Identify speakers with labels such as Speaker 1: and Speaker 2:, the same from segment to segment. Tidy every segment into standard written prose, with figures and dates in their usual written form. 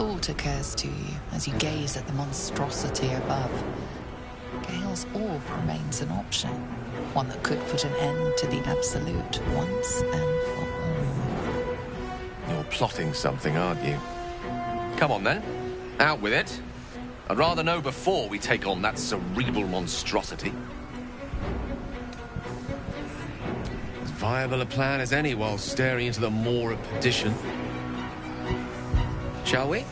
Speaker 1: thought occurs to you as you gaze at the monstrosity above. Gale's orb remains an option, one that could put an end to the Absolute once and for all.
Speaker 2: You're plotting something, aren't you? Come on then, out with it. I'd rather know before we take on that cerebral monstrosity. As viable a plan as any while staring into the maw of perdition. Shall we?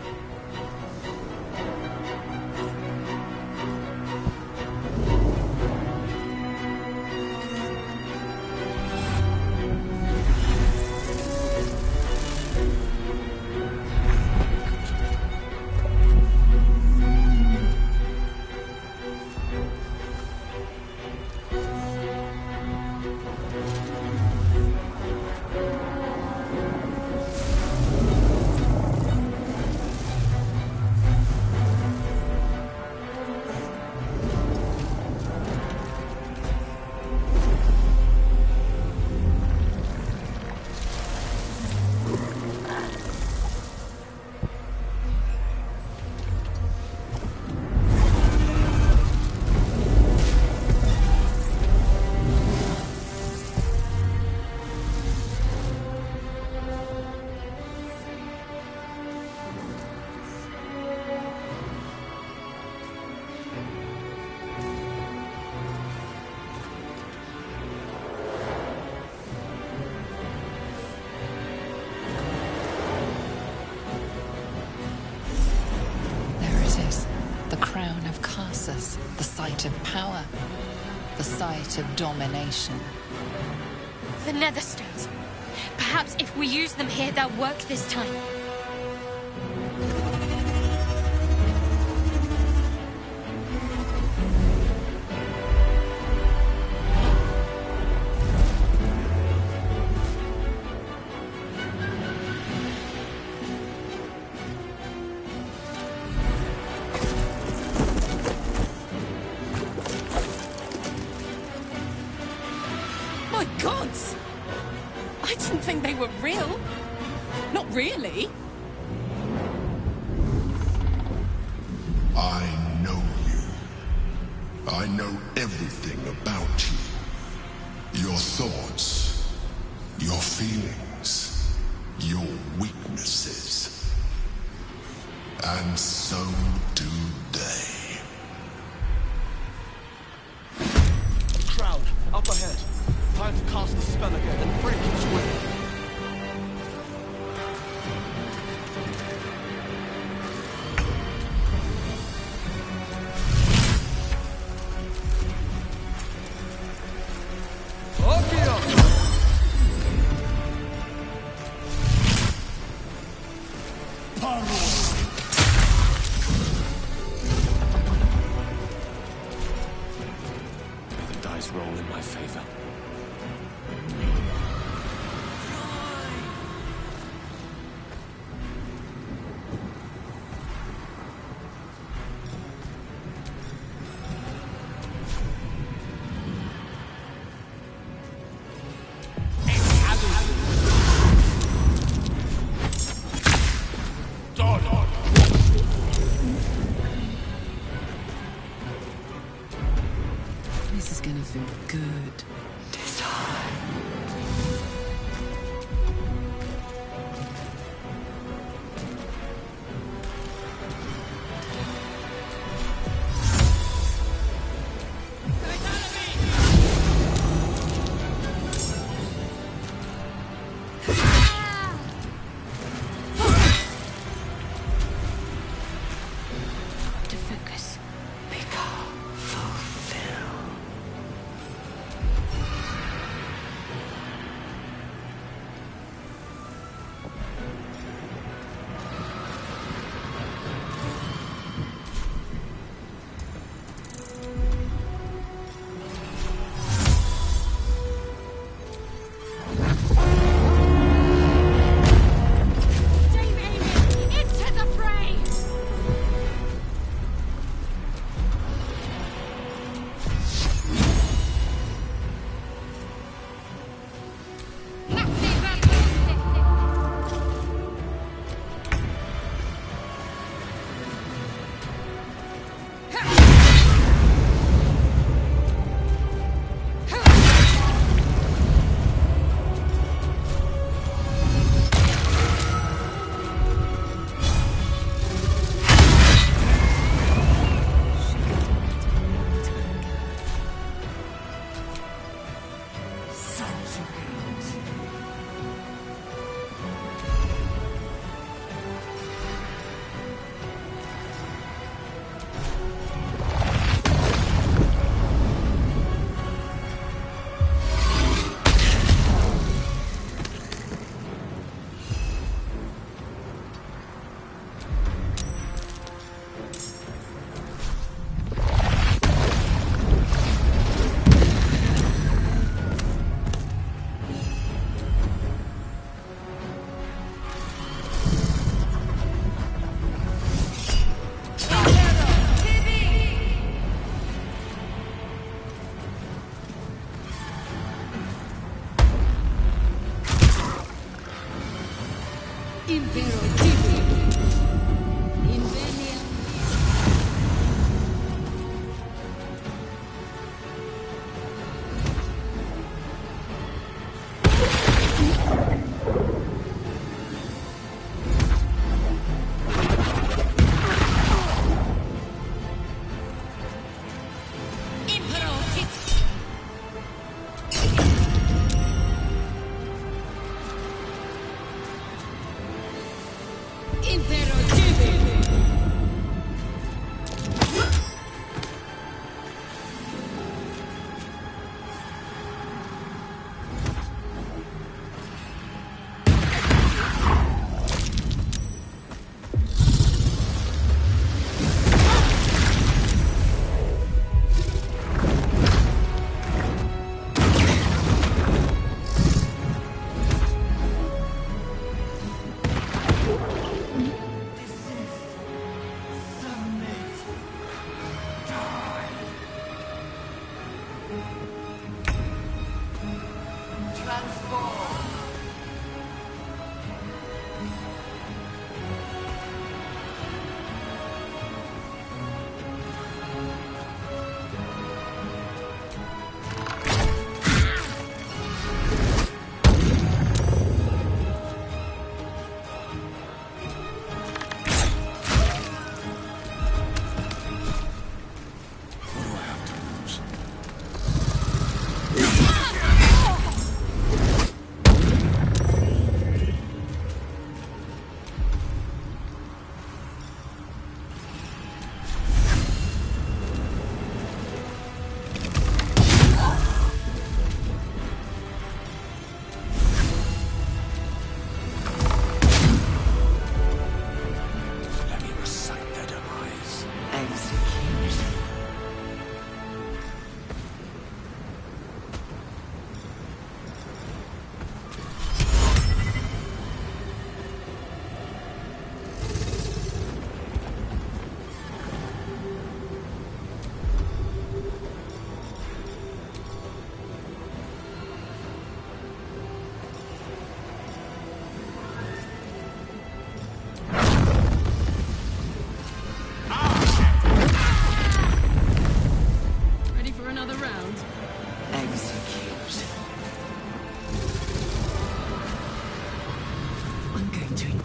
Speaker 1: The site of power, the site of domination.
Speaker 3: The Netherstones. Perhaps if we use them here, they'll work this time.
Speaker 4: My gods! I didn't think they were real. Not really.
Speaker 5: I know you. I know everything about you. Your thoughts, your feelings, your weaknesses. And so do they.
Speaker 6: Crowd, up ahead. Time to cast the spell again and break its will.
Speaker 2: May the dice roll in my favor.
Speaker 1: This is gonna feel good.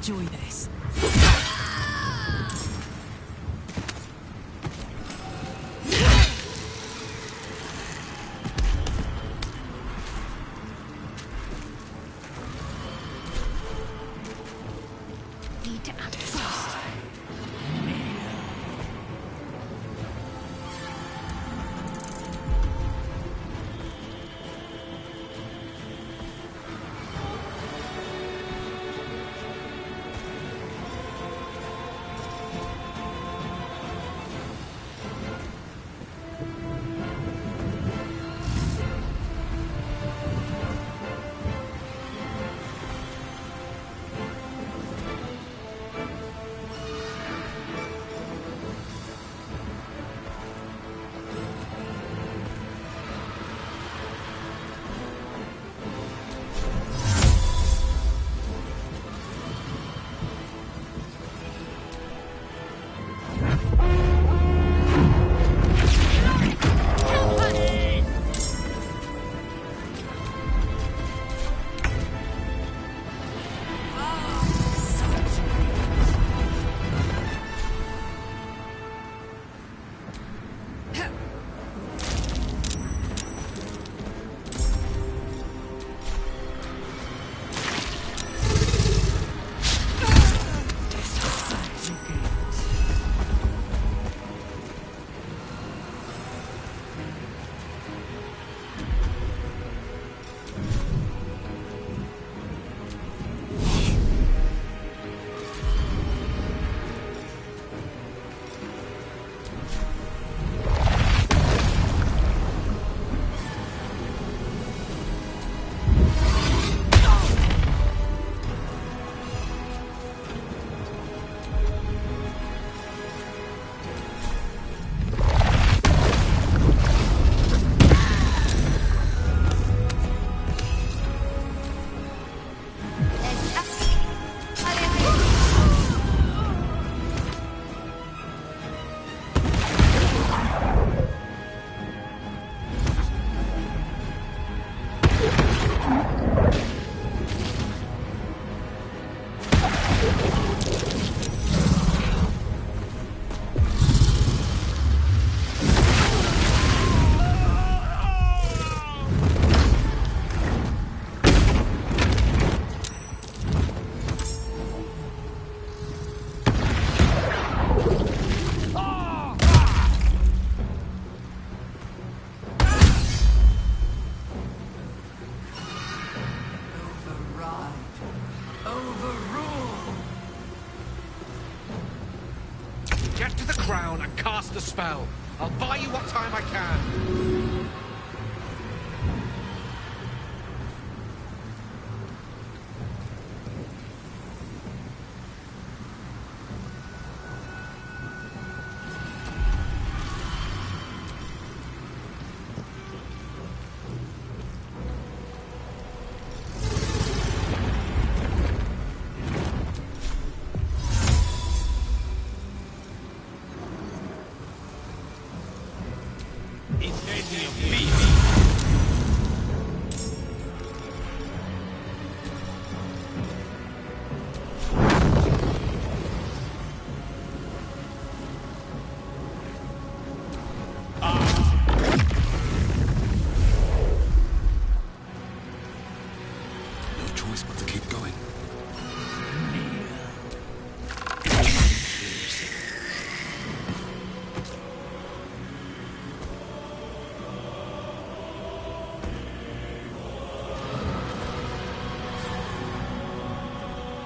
Speaker 4: enjoy this.
Speaker 3: Need to act fast.
Speaker 2: crown and cast the spell. I'll buy you what time I can.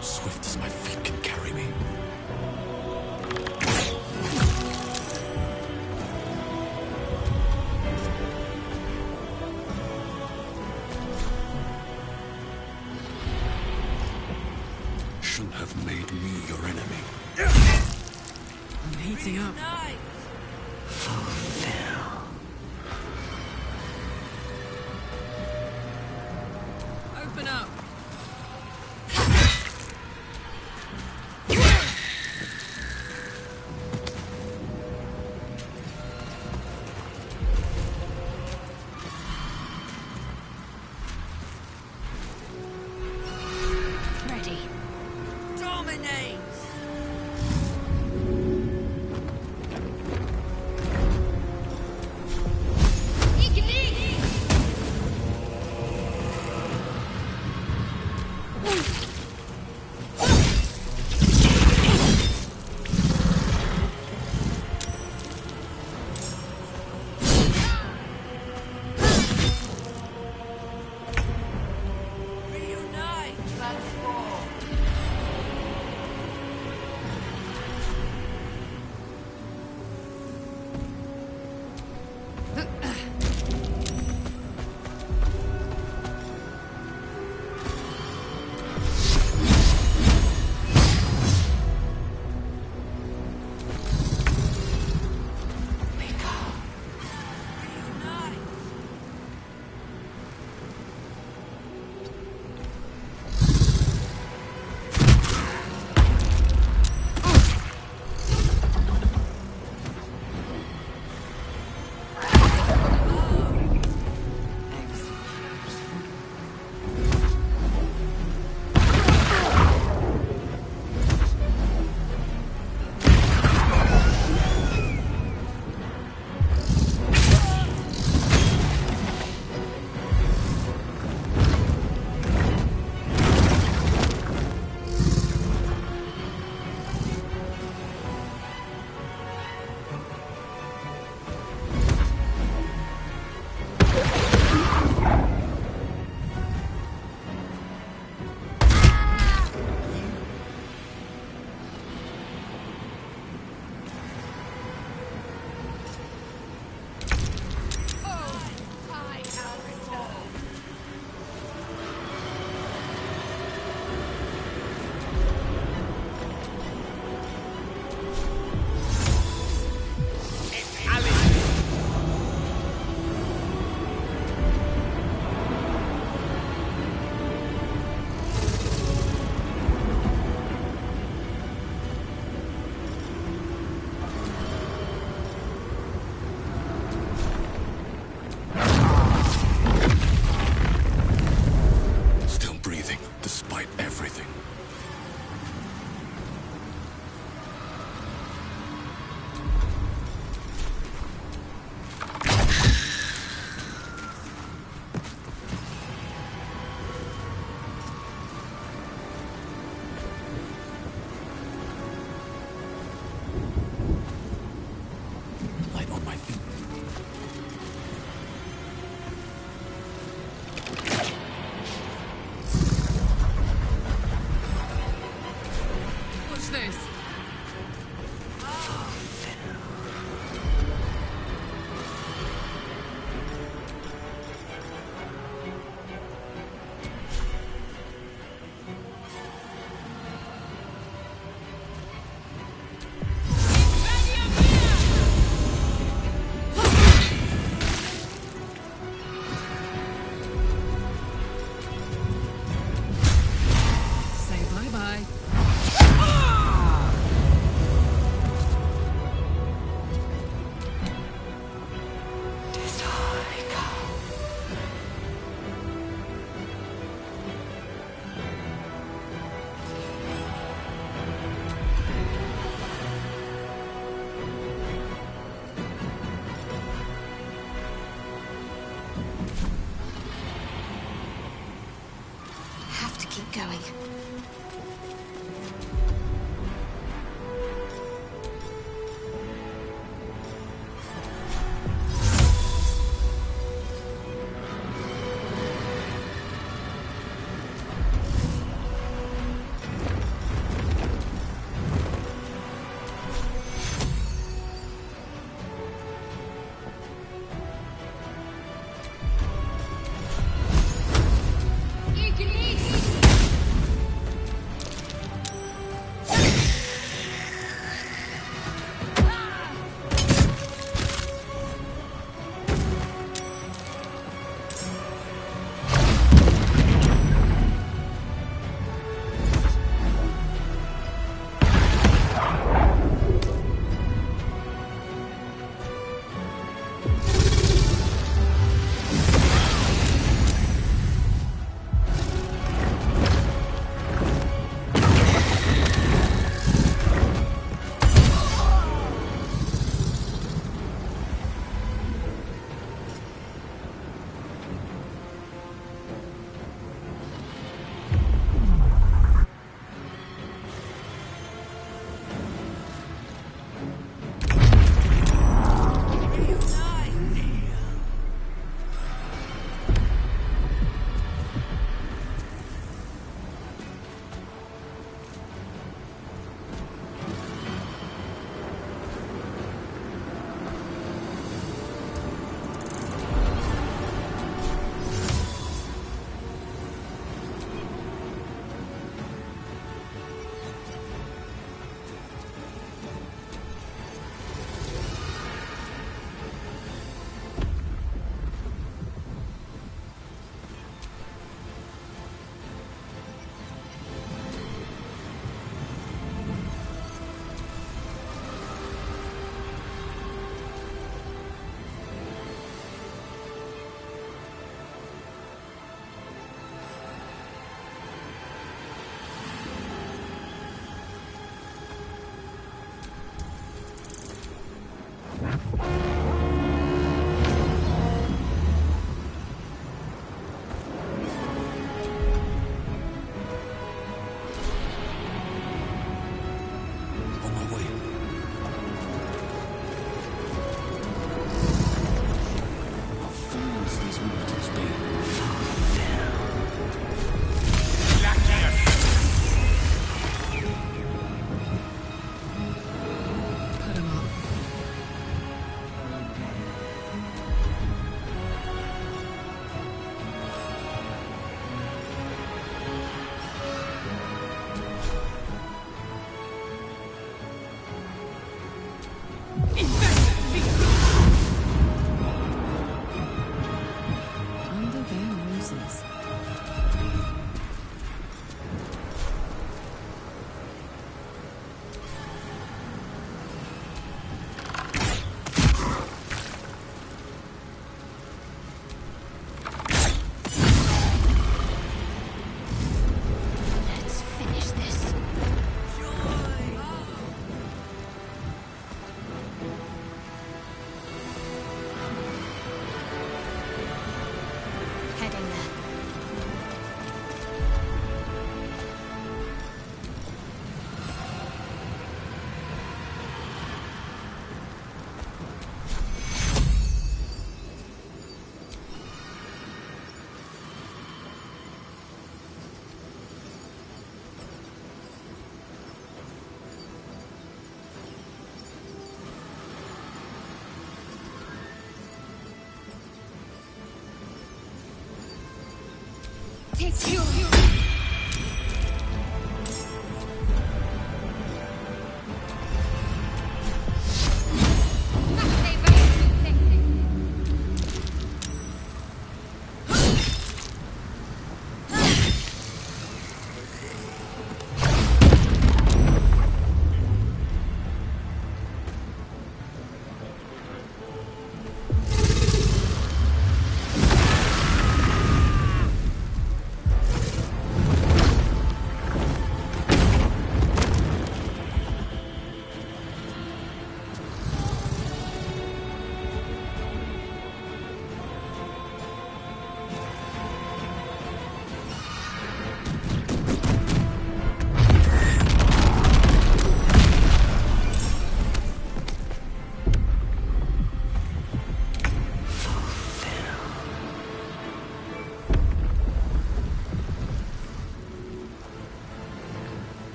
Speaker 5: Swift as my feet can carry me. Shouldn't have made me your enemy.
Speaker 4: I'm heating up. Open up.
Speaker 3: Ready. Dominate! Take you.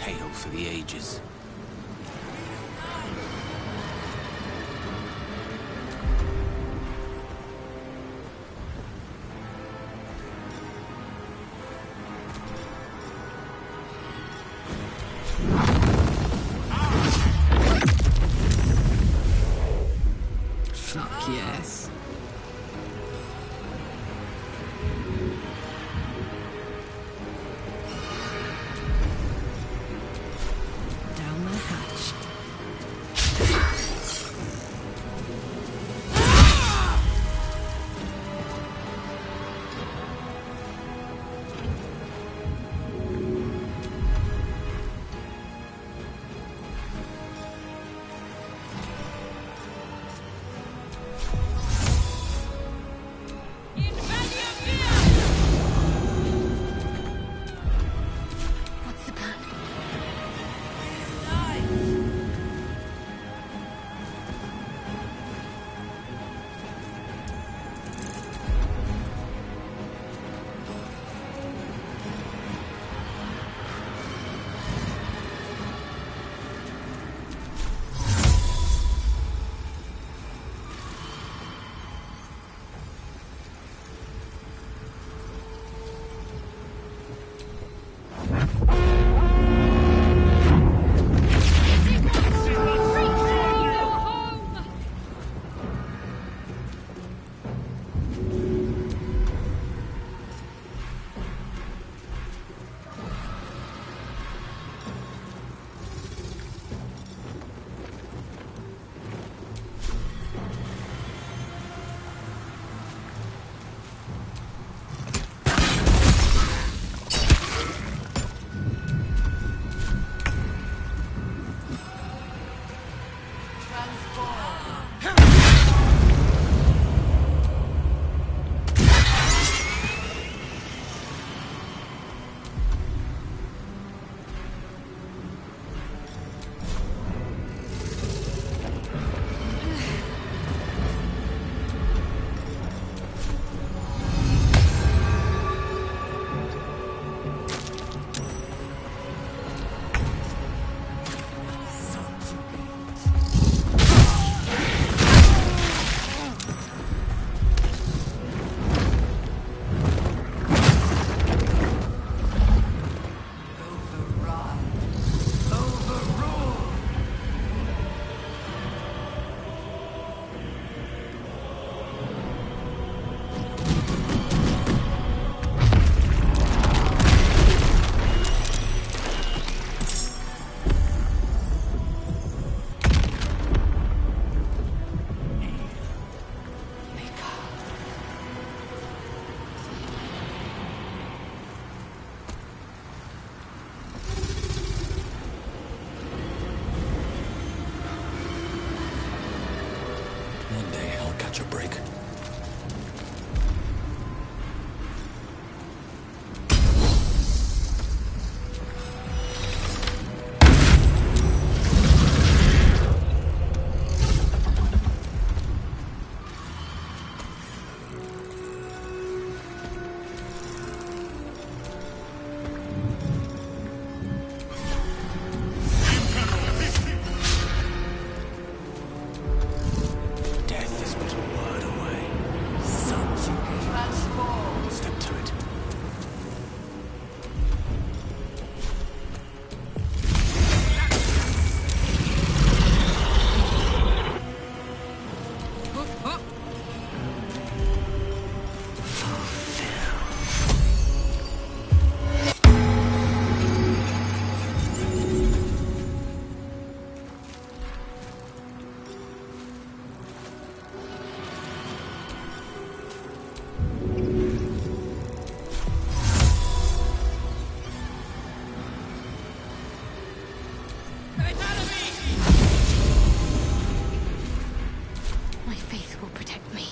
Speaker 7: tale for the ages.
Speaker 4: Fuck yes. Down the hatch.
Speaker 3: What's the plan?
Speaker 5: One day I'll catch a break.
Speaker 7: Death is but a word away. Step to it.
Speaker 3: My faith will protect me.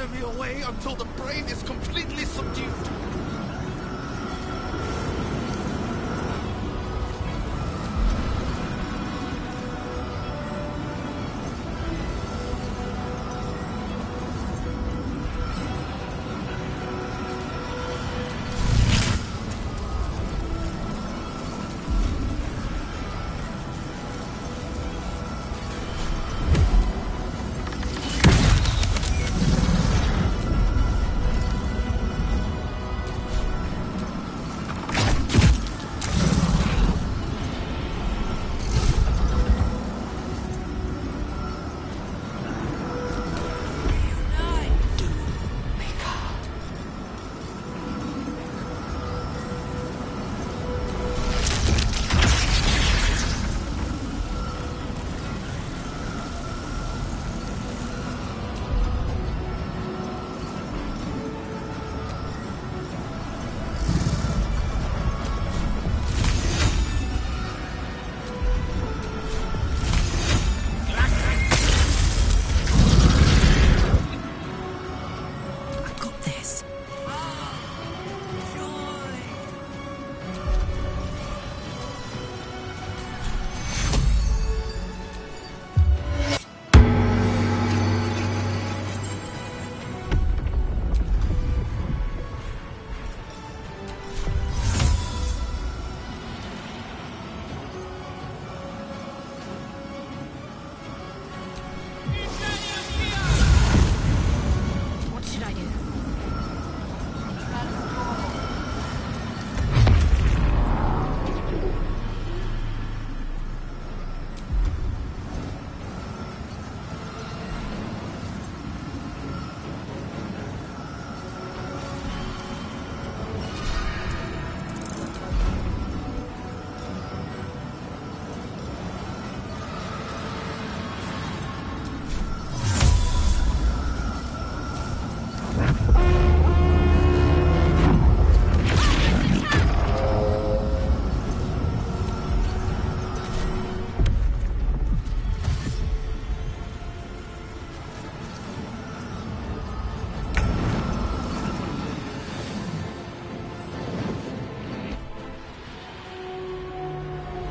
Speaker 6: enemy away until the brain is completely subdued.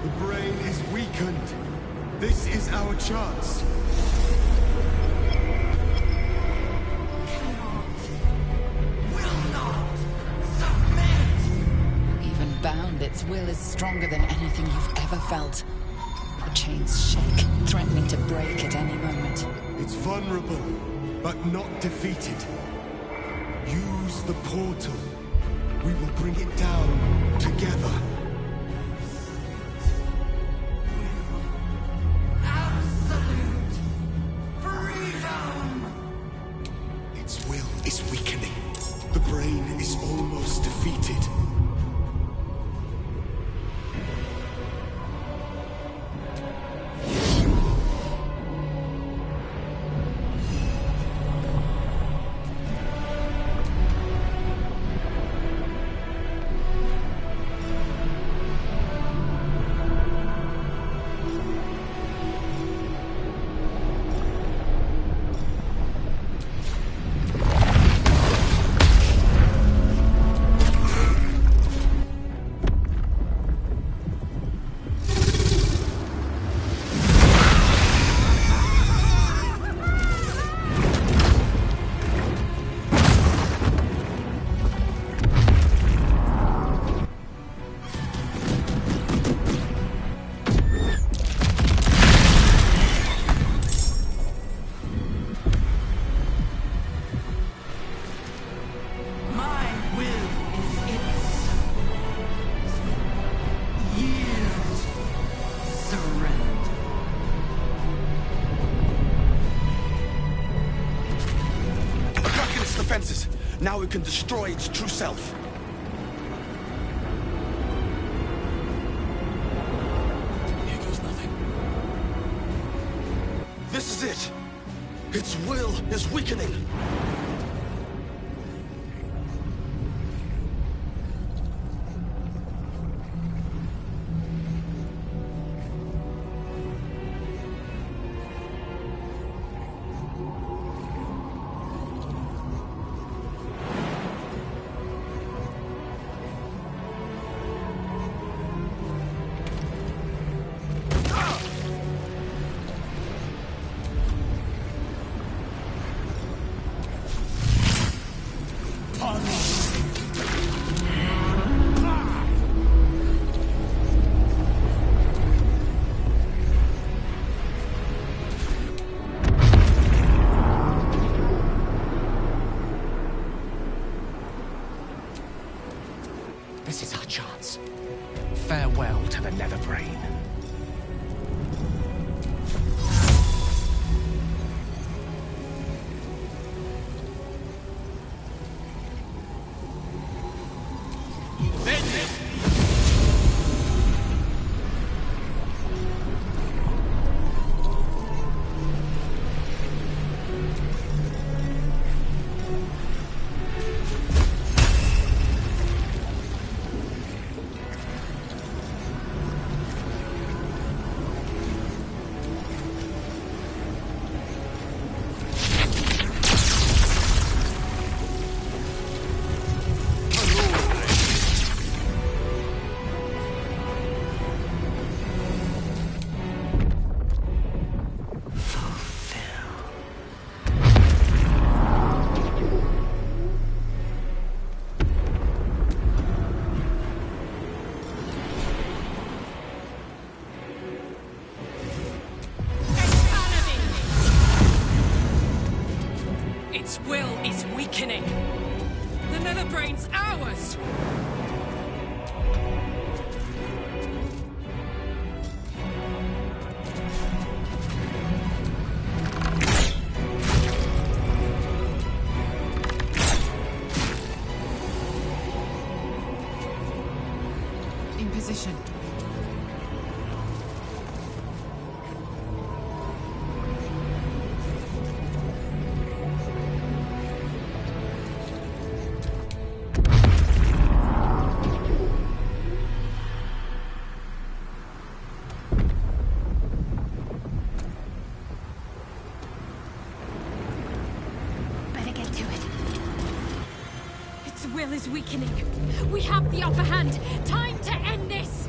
Speaker 8: The brain is weakened. This is our chance.
Speaker 1: Even bound, its will is stronger than anything you've ever felt. The chains shake, threatening to break at any moment.
Speaker 8: It's vulnerable, but not defeated. Use the portal. We will bring it down together. Its will is weakening. The brain is almost defeated.
Speaker 6: Now we can destroy its true self.
Speaker 7: Here goes nothing.
Speaker 6: This is it. Its will is weakening.
Speaker 2: This is our chance. Farewell to the Nether Brain.
Speaker 4: Its will is weakening. The Nether Brain's ours!
Speaker 9: In position.
Speaker 3: Better get to it.
Speaker 4: Its will is weakening. We have the upper hand. Time to end this!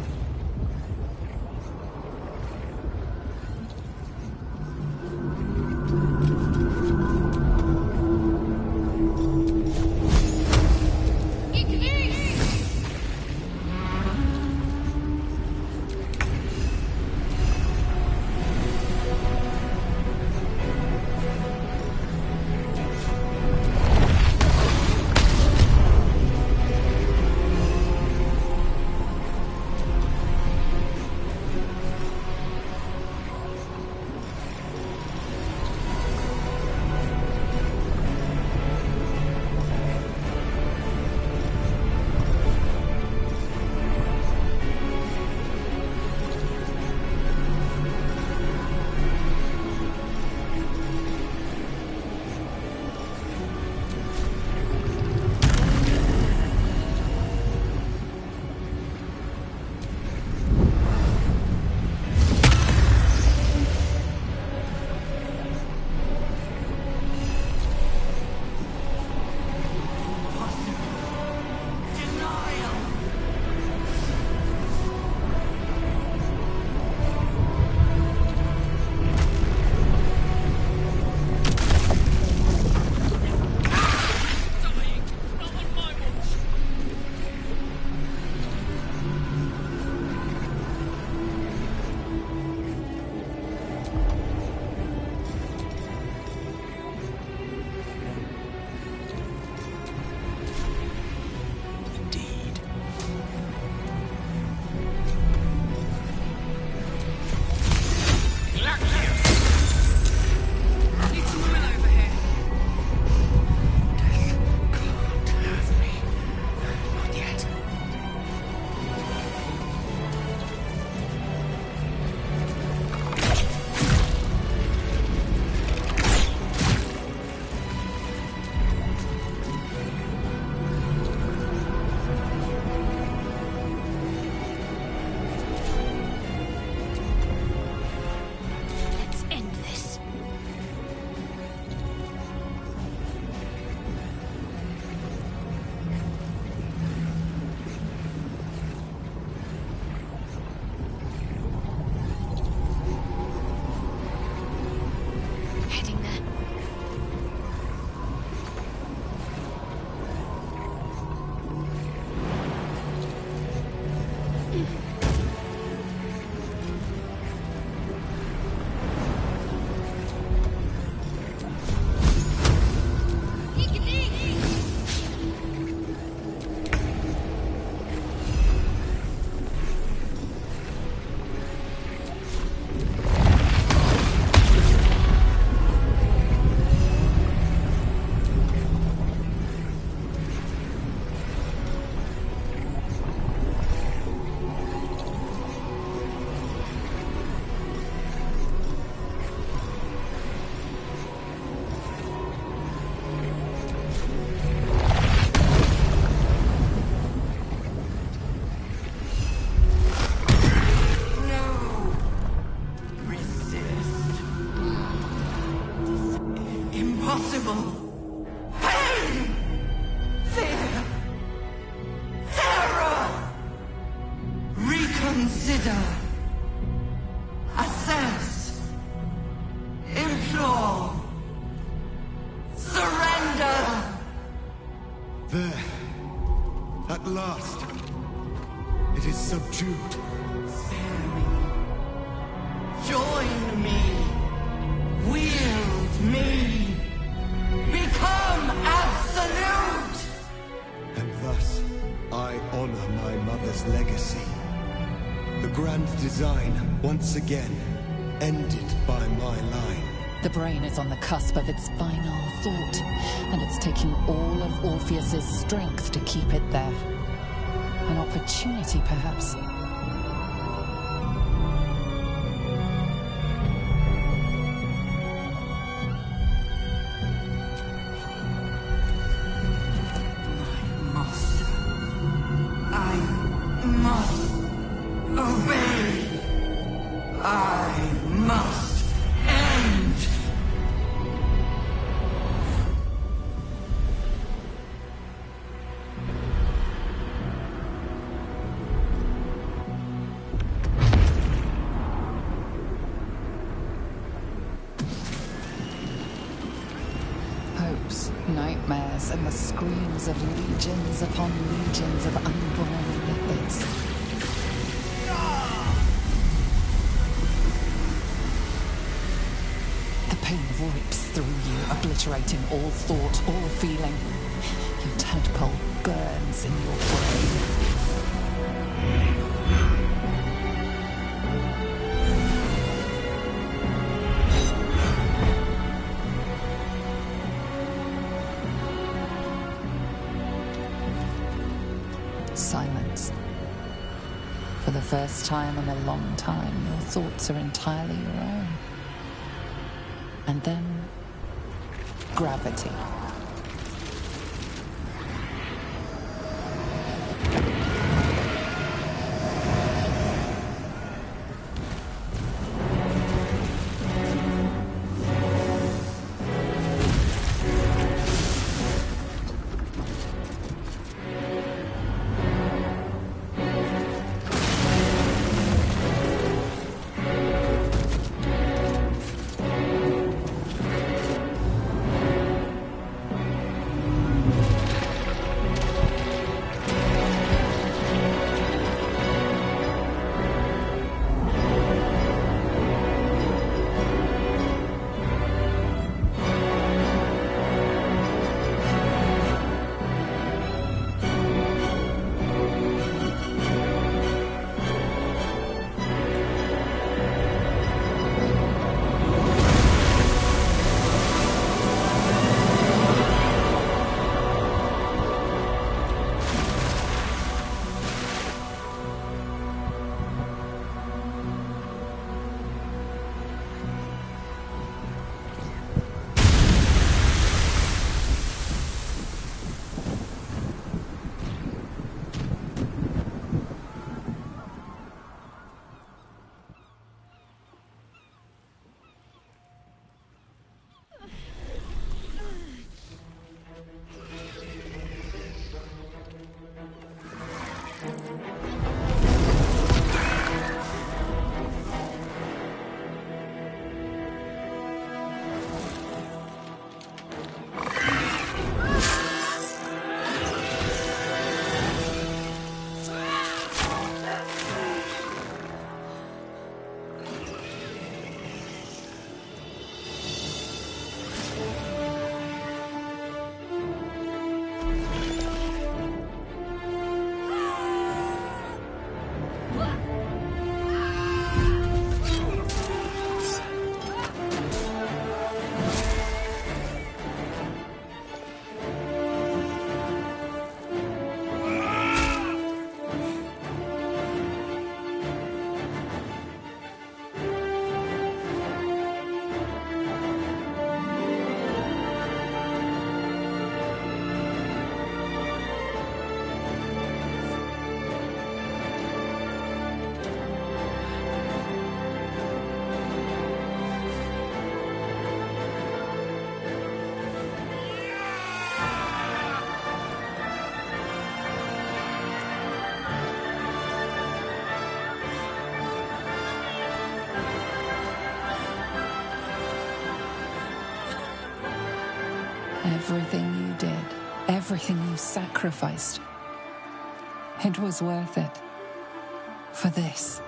Speaker 10: Fear. Terror. Reconsider. Assess. Implore. Surrender.
Speaker 8: There. At last. It is subdued.
Speaker 10: Spare me. Join me. Wield me. Become absolute.
Speaker 8: And thus, I honor my mother's legacy. The grand design, once again, ended by my line.
Speaker 1: The brain is on the cusp of its final thought, and it's taking all of Orpheus's strength to keep it there. An opportunity, perhaps. Nightmares and the screams of legions upon legions of unborn leopards. The pain rips through you, obliterating all thought, all feeling. Your tadpole burns in your brain. Silence. For the first time in a long time, your thoughts are entirely your own. And then, gravity. Everything you did, everything you sacrificed, it was worth it. For this.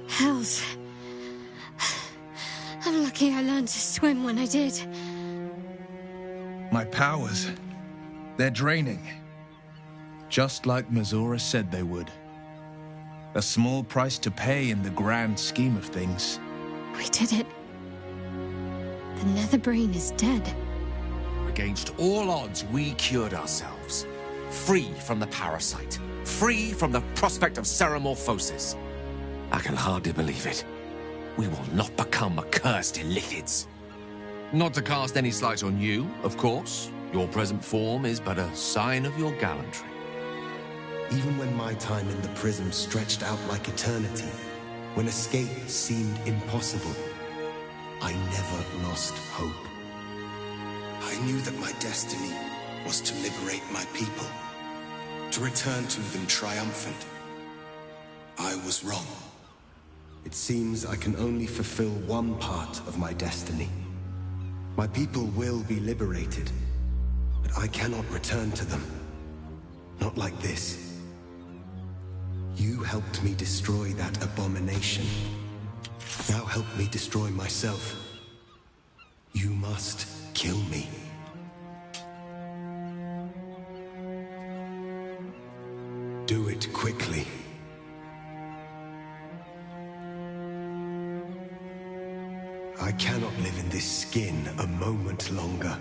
Speaker 3: Hells. I'm lucky I learned to swim when I did.
Speaker 11: My powers, they're draining. Just like Mazora said they would. A small price to pay in the grand scheme of things.
Speaker 3: We did it. The nether brain is dead.
Speaker 12: Against all odds, we cured ourselves. Free from the parasite. Free from the prospect of seromorphosis. I can hardly believe it. We will not become accursed illithids.
Speaker 2: Not to cast any slight on you, of course. Your present form is but a sign of your gallantry.
Speaker 8: Even when my time in the prism stretched out like eternity, when escape seemed impossible, I never lost hope.
Speaker 5: I knew that my destiny was to liberate my people, to return to them triumphant. I was wrong.
Speaker 8: It seems I can only fulfill one part of my destiny. My people will be liberated, but I cannot return to them. Not like this. You helped me destroy that abomination. Now help me destroy myself. You must kill me. Do it quickly. I cannot live in this skin a moment longer.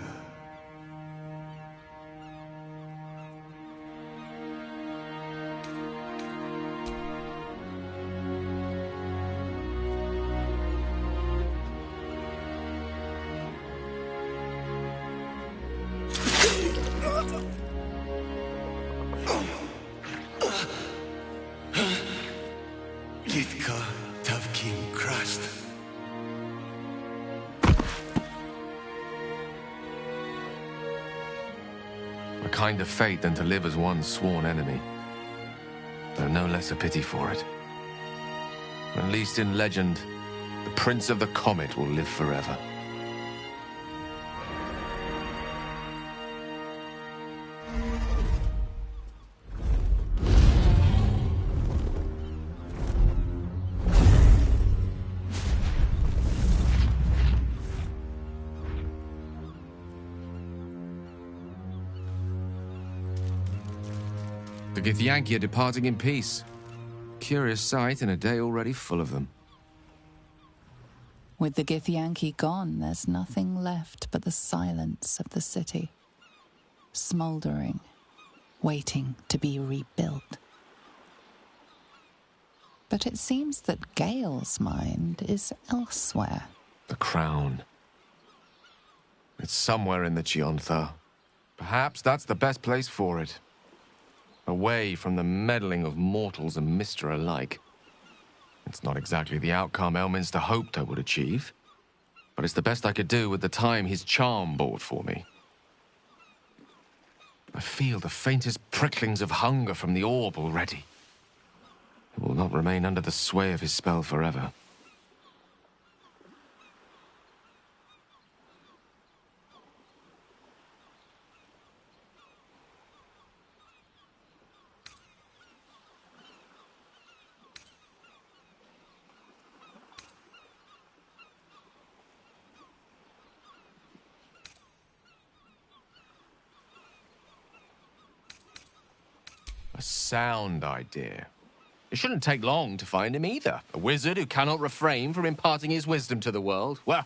Speaker 8: Litka Tavkin crashed.
Speaker 2: A kinder fate than to live as one's sworn enemy. Though no less a pity for it. At least in legend, the Prince of the Comet will live forever. The Githyanki are departing in peace. Curious sight in a day already full of them.
Speaker 1: With the Githyanki gone, there's nothing left but the silence of the city. Smouldering, waiting to be rebuilt. But it seems that Gale's mind is elsewhere.
Speaker 2: The crown. It's somewhere in the Chiontha. Perhaps that's the best place for it. Away from the meddling of mortals and Mr. alike. It's not exactly the outcome Elminster hoped I would achieve, but it's the best I could do with the time his charm bought for me. I feel the faintest pricklings of hunger from the orb already. It will not remain under the sway of his spell forever. A sound idea. It shouldn't take long to find him either. A wizard who cannot refrain from imparting his wisdom to the world. Well,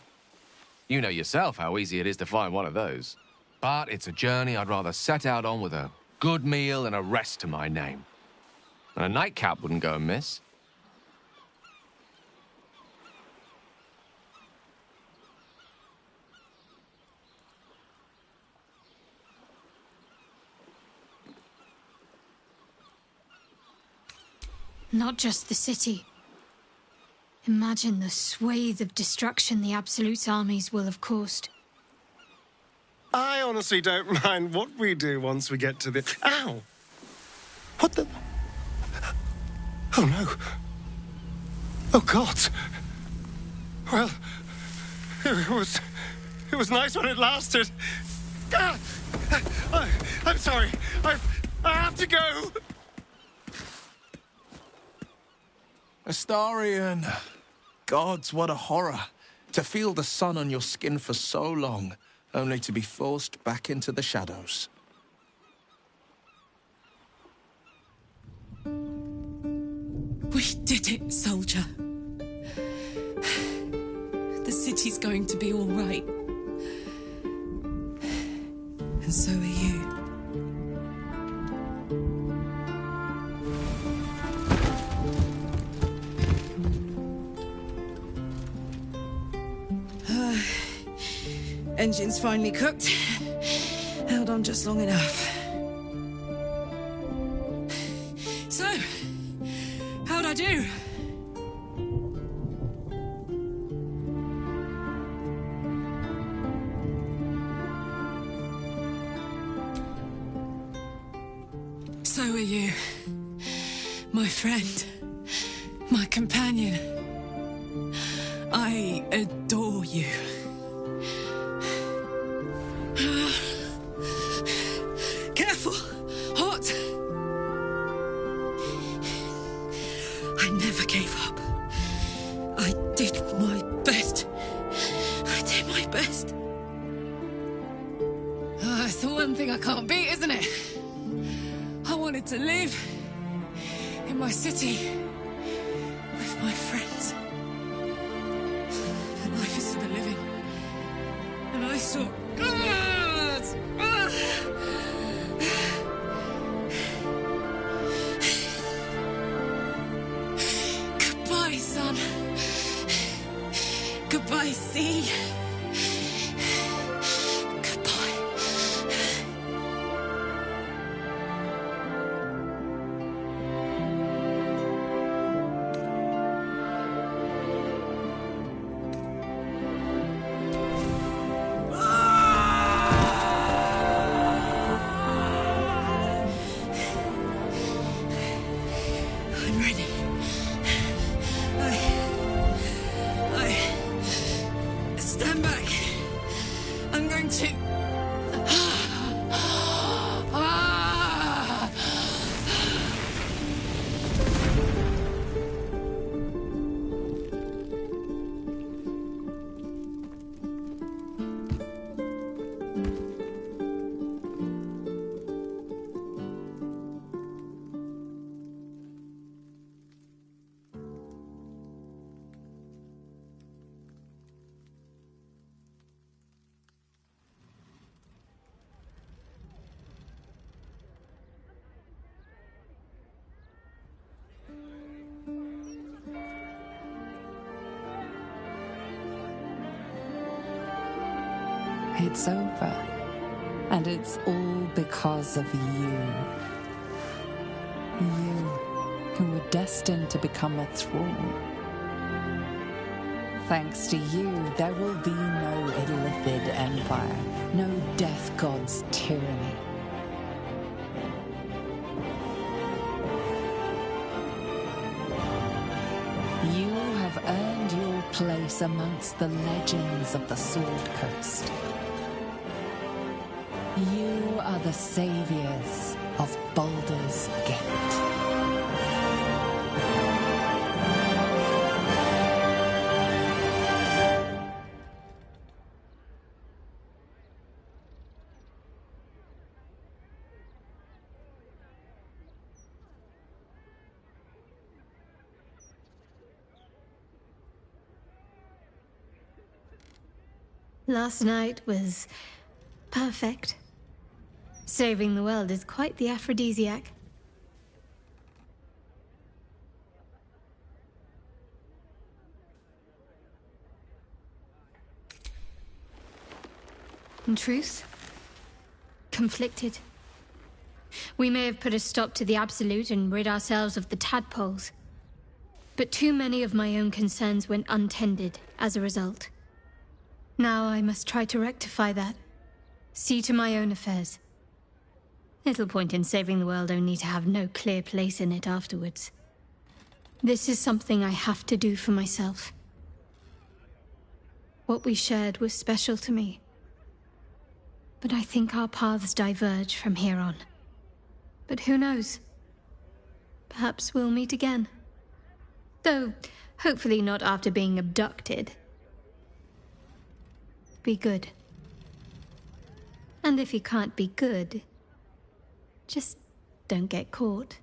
Speaker 2: you know yourself how easy it is to find one of those. But it's a journey I'd rather set out on with a good meal and a rest to my name. And a nightcap wouldn't go amiss.
Speaker 3: Not just the city. Imagine the swathe of destruction the Absolute's armies will have caused.
Speaker 13: I honestly don't mind what we do once we get to the... Ow! What the... Oh, no. Oh, God. Well, it was nice when it lasted. Ah! I'm sorry. I have to go.
Speaker 11: Astarion. Gods, what a horror. To feel the sun on your skin for so long, only to be forced back into the shadows.
Speaker 4: We did it, soldier. The city's going to be all right. And so are you. Engine's finally cooked. Held on just long enough. So, how'd I do? So are you. My friend. My companion. I adore you. Careful! Hot! I never gave up. I did my best. I did my best. It's the one thing I can't beat, isn't it? I wanted to live in my city with my friends. But life is for the living. And I saw... Goodbye, son. Goodbye, sea. Goodbye. I'm ready. I stand back. I'm going to...
Speaker 1: It's over. And it's all because of you. You, who were destined to become a thrall. Thanks to you, there will be no Illithid Empire, no Death God's tyranny. You have earned your place amongst the legends of the Sword Coast. You are the saviors of Baldur's Gate.
Speaker 3: Last night was perfect. Saving the world is quite the aphrodisiac. In truth, conflicted. We may have put a stop to the Absolute and rid ourselves of the tadpoles, but too many of my own concerns went untended as a result. Now I must try to rectify that. See to my own affairs. Little point in saving the world only to have no clear place in it afterwards. This is something I have to do for myself. What we shared was special to me. But I think our paths diverge from here on. But who knows? Perhaps we'll meet again. Though, hopefully not after being abducted. Be good. And if you can't be good, just don't get caught.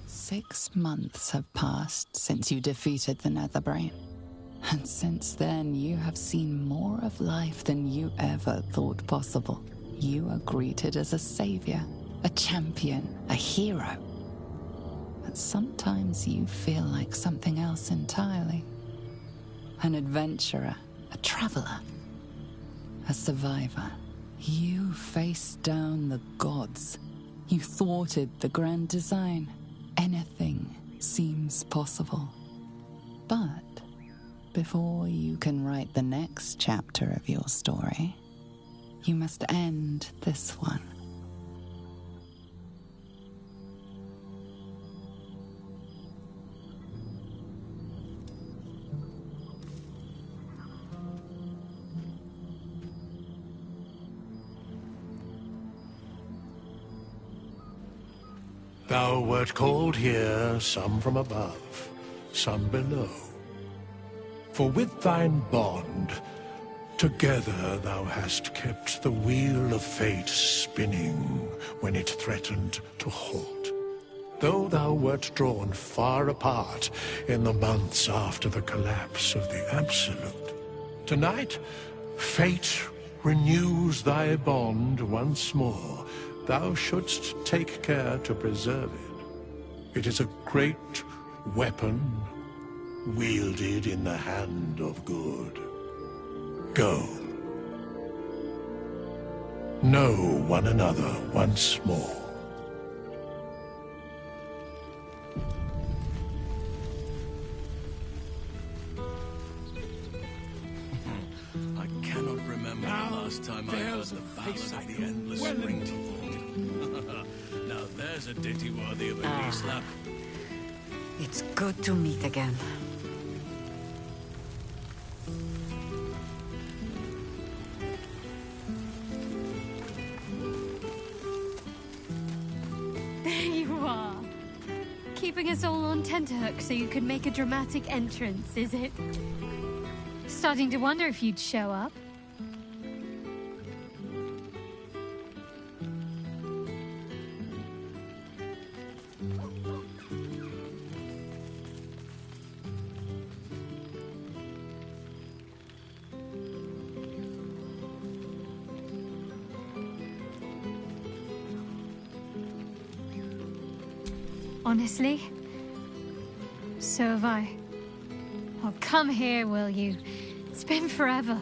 Speaker 1: Six months have passed since you defeated the Netherbrain. And since then, you have seen more of life than you ever thought possible. You are greeted as a savior, a champion, a hero. But sometimes you feel like something else entirely. An adventurer, a traveler, a survivor. You faced down the gods. You thwarted the grand design. Anything seems possible. But before you can write the next chapter of your story, you must end this one.
Speaker 14: Thou wert called here, some from above, some below. For with thine bond, together thou hast kept the wheel of fate spinning when it threatened to halt. Though thou wert drawn far apart in the months after the collapse of the Absolute, tonight fate renews thy bond once more. Thou shouldst take care to preserve it. It is a great weapon wielded in the hand of good. Go. Know one another once more.
Speaker 7: I cannot remember the last time I heard the ballad of the endless spring to Now there's a ditty worthy of a knee slap.
Speaker 15: It's good to meet again.
Speaker 3: There you are. Keeping us all on tenterhooks so you could make a dramatic entrance, is it? Starting to wonder if you'd show up. Honestly, so have I. Oh, come here, will you? It's been forever.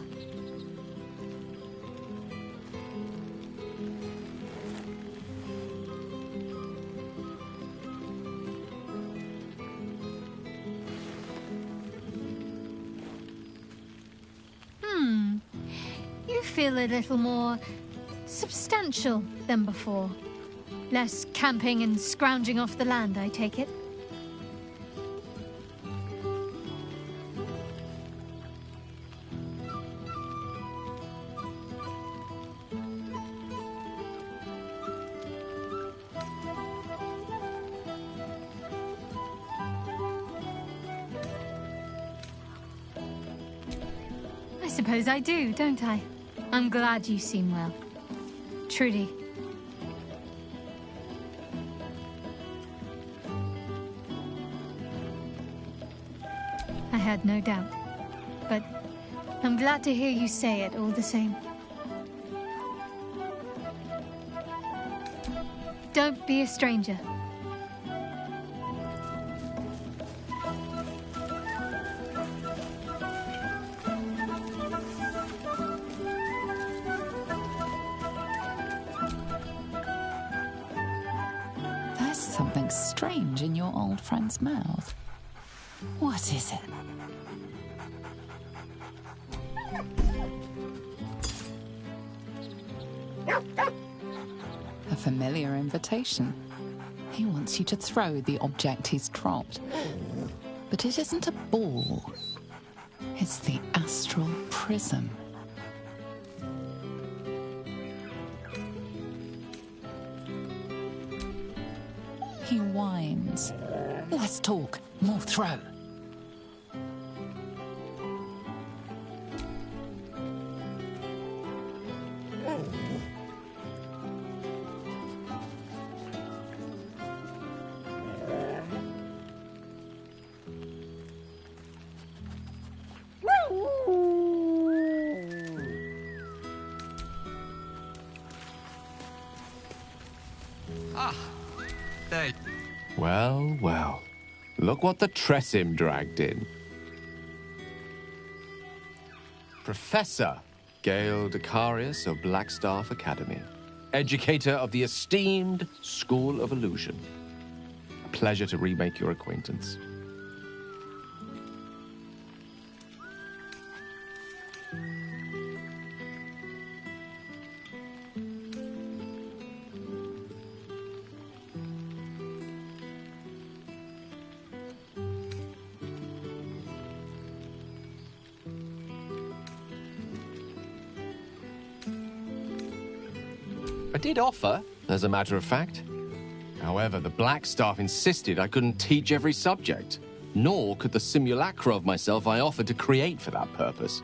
Speaker 3: You feel a little more substantial than before. Less camping and scrounging off the land, I take it? I suppose I do, don't I? I'm glad you seem well. Trudy. I had no doubt, but I'm glad to hear you say it all the same. Don't be a stranger.
Speaker 1: There's something strange in your old friend's mouth. What is it? A familiar invitation. He wants you to throw the object he's dropped. But it isn't a ball. It's the astral prism. He whines. Less talk, more throw.
Speaker 2: Well, well. Look what the Tressim dragged in. Professor Gale Decarius of Blackstaff Academy. Educator of the esteemed School of Illusion. A pleasure to remake your acquaintance. I did offer, as a matter of fact. However, the Blackstaff insisted I couldn't teach every subject, nor could the simulacra of myself I offered to create for that purpose.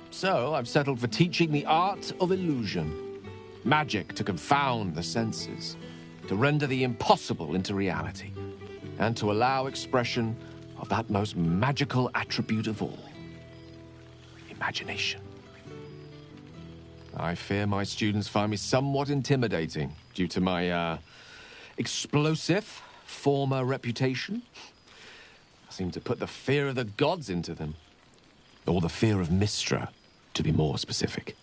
Speaker 2: So I've settled for teaching the art of illusion. Magic to confound the senses, to render the impossible into reality, and to allow expression of that most magical attribute of all, imagination. I fear my students find me somewhat intimidating due to my, explosive former reputation. I seem to put the fear of the gods into them. Or the fear of Mystra, to be more specific.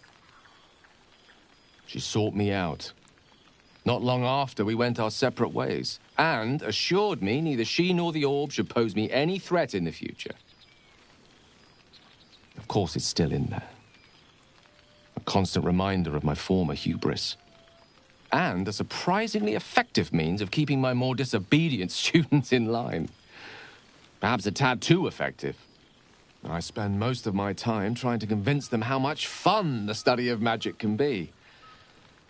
Speaker 2: She sought me out. Not long after, we went our separate ways, and assured me neither she nor the orb should pose me any threat in the future. Of course, it's still in there. A constant reminder of my former hubris. And a surprisingly effective means of keeping my more disobedient students in line. Perhaps a tad too effective. I spend most of my time trying to convince them how much fun the study of magic can be.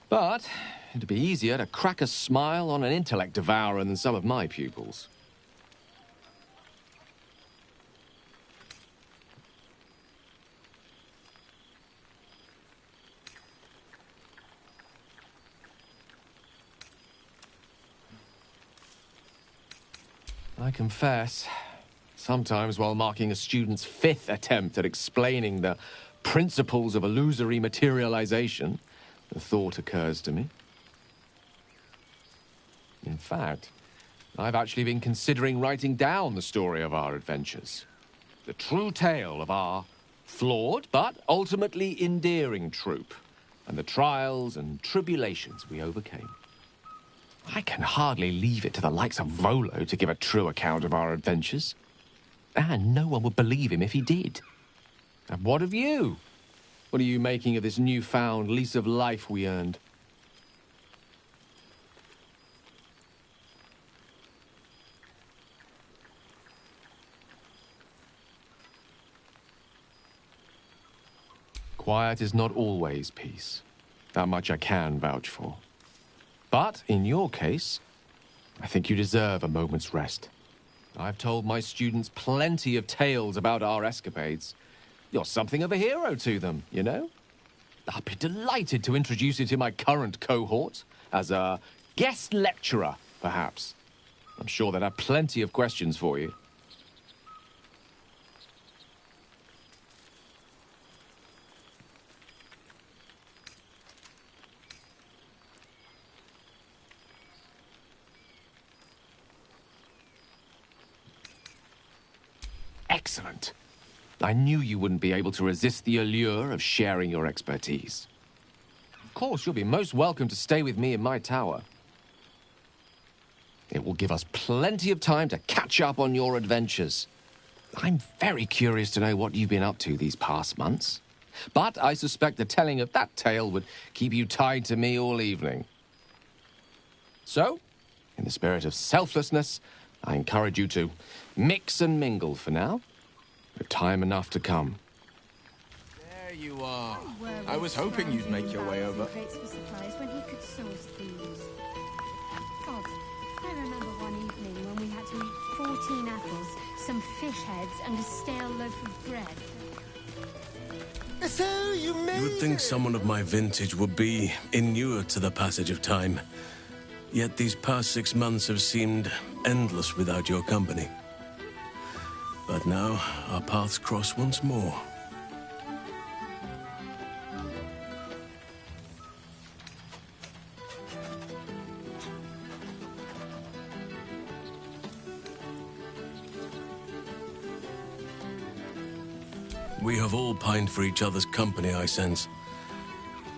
Speaker 2: But it'd be easier to crack a smile on an intellect devourer than some of my pupils. I confess, sometimes while marking a student's 5th attempt at explaining the principles of illusory materialization, the thought occurs to me. In fact, I've actually been considering writing down the story of our adventures. The true tale of our flawed but ultimately endearing troupe, and the trials and tribulations we overcame. I can hardly leave it to the likes of Volo to give a true account of our adventures. And no one would believe him if he did. And what of you? What are you making of this newfound lease of life we earned? Quiet is not always peace. That much I can vouch for. But, in your case, I think you deserve a moment's rest. I've told my students plenty of tales about our escapades. You're something of a hero to them, you know? I'll be delighted to introduce you to my current cohort as a guest lecturer, perhaps. I'm sure they'd have plenty of questions for you. Excellent. I knew you wouldn't be able to resist the allure of sharing your expertise. Of course, you'll be most welcome to stay with me in my tower. It will give us plenty of time to catch up on your adventures. I'm very curious to know what you've been up to these past months. But I suspect the telling of that tale would keep you tied to me all evening. So, in the spirit of selflessness, I encourage you to mix and mingle for now, with time enough to come.
Speaker 16: There you are. I was hoping you'd make your way over.
Speaker 3: Crates for supplies when he could source these. God, I remember one evening when we had to eat 14 apples, some fish heads, and a stale loaf of bread.
Speaker 13: So you
Speaker 7: would think someone of my vintage would be inured to the passage of time. Yet these past 6 months have seemed endless without your company. But now, our paths cross once more. We have all pined for each other's company, I sense.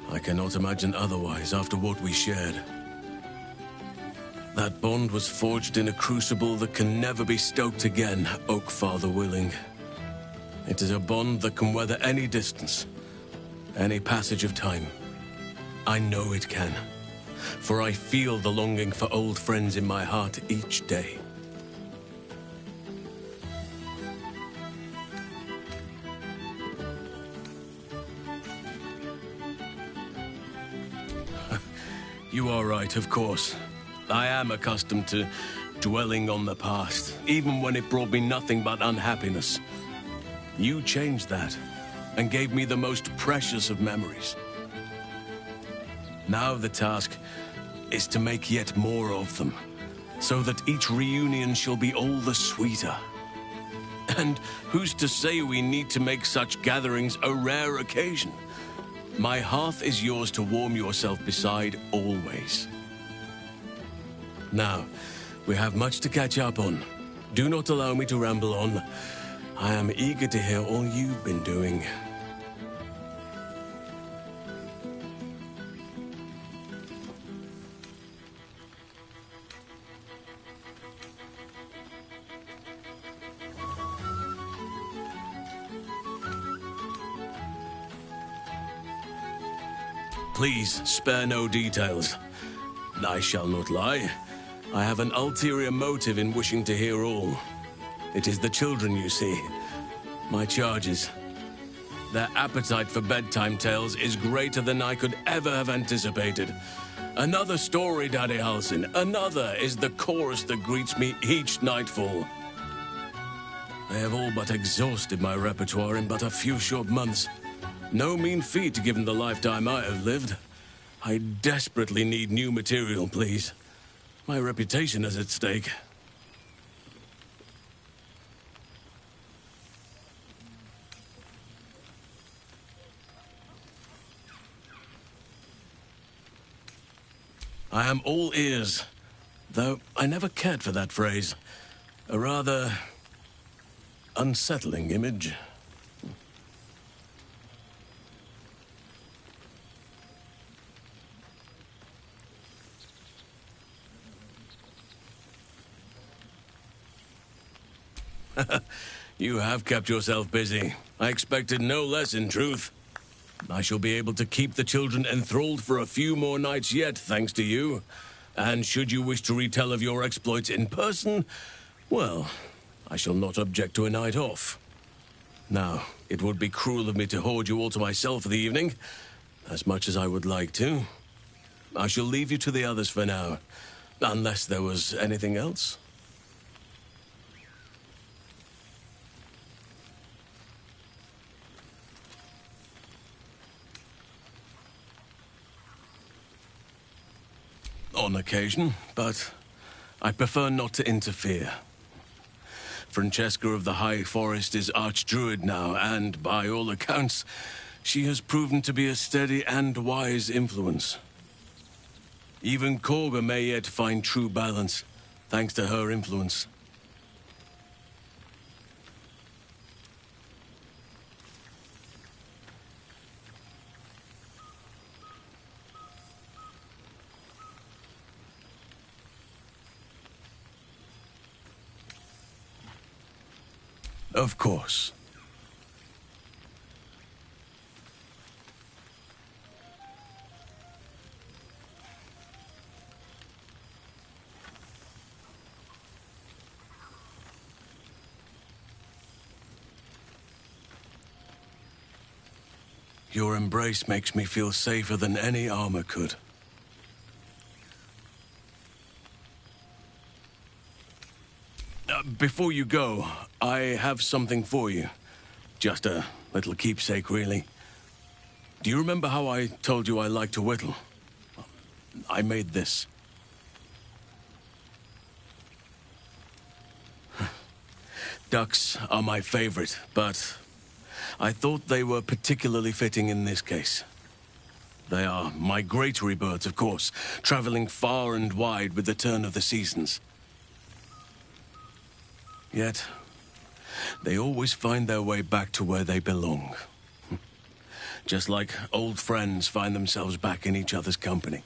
Speaker 7: I cannot imagine otherwise after what we shared. That bond was forged in a crucible that can never be stoked again, Oak Father willing. It is a bond that can weather any distance, any passage of time. I know it can, for I feel the longing for old friends in my heart each day. You are right, of course. I am accustomed to dwelling on the past, even when it brought me nothing but unhappiness. You changed that, and gave me the most precious of memories. Now the task is to make yet more of them, so that each reunion shall be all the sweeter. And who's to say we need to make such gatherings a rare occasion? My hearth is yours to warm yourself beside always. Now, we have much to catch up on. Do not allow me to ramble on. I am eager to hear all you've been doing. Please, spare no details. I shall not lie. I have an ulterior motive in wishing to hear all. It is the children, you see. My charges. Their appetite for bedtime tales is greater than I could ever have anticipated. Another story, Daddy Halsin. Another is the chorus that greets me each nightfall. They have all but exhausted my repertoire in but a few short months. No mean feat given the lifetime I have lived. I desperately need new material, please. My reputation is at stake. I am all ears, though I never cared for that phrase. A rather unsettling image. You have kept yourself busy. I expected no less, in truth. I shall be able to keep the children enthralled for a few more nights yet, thanks to you. And should you wish to retell of your exploits in person, well, I shall not object to a night off. Now, it would be cruel of me to hoard you all to myself for the evening, as much as I would like to. I shall leave you to the others for now, unless there was anything else. On occasion, but I prefer not to interfere. Francesca of the High Forest is Archdruid now, and by all accounts, she has proven to be a steady and wise influence. Even Korga may yet find true balance, thanks to her influence. Of course. Your embrace makes me feel safer than any armor could. Before you go, I have something for you. Just a little keepsake, really. Do you remember how I told you I like to whittle? I made this. Ducks are my favorite, but I thought they were particularly fitting in this case. They are migratory birds, of course, traveling far and wide with the turn of the seasons. Yet, they always find their way back to where they belong. Just like old friends find themselves back in each other's company.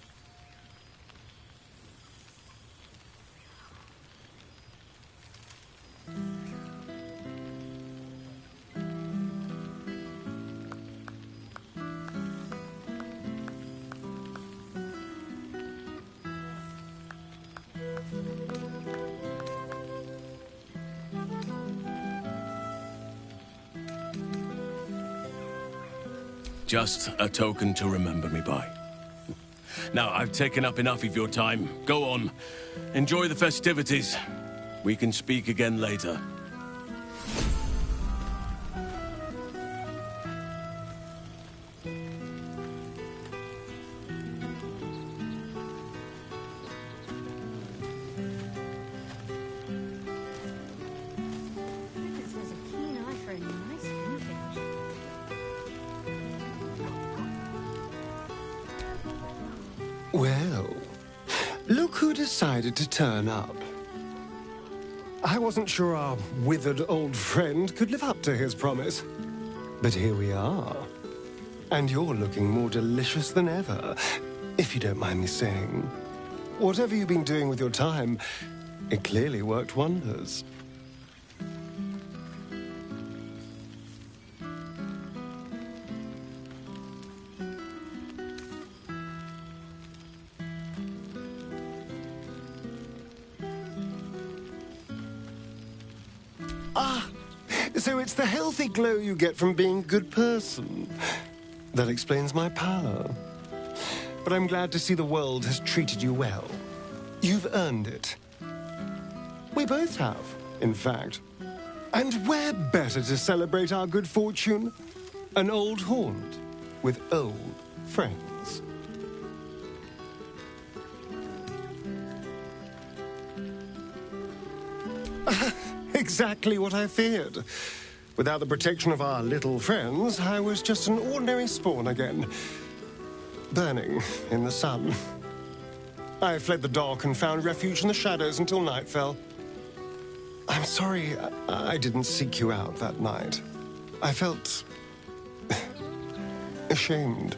Speaker 7: Just a token to remember me by. Now, I've taken up enough of your time. Go on. Enjoy the festivities. We can speak again later.
Speaker 13: Well, look who decided to turn up. I wasn't sure our withered old friend could live up to his promise. But here we are. And you're looking more delicious than ever, if you don't mind me saying. Whatever you've been doing with your time, it clearly worked wonders. Ah, so it's the healthy glow you get from being a good person. That explains my power. But I'm glad to see the world has treated you well. You've earned it. We both have, in fact. And where better to celebrate our good fortune? An old haunt with old friends. Exactly what I feared. Without the protection of our little friends, I was just an ordinary spawn again. Burning in the sun. I fled the dock and found refuge in the shadows until night fell. I'm sorry I didn't seek you out that night. I felt ashamed.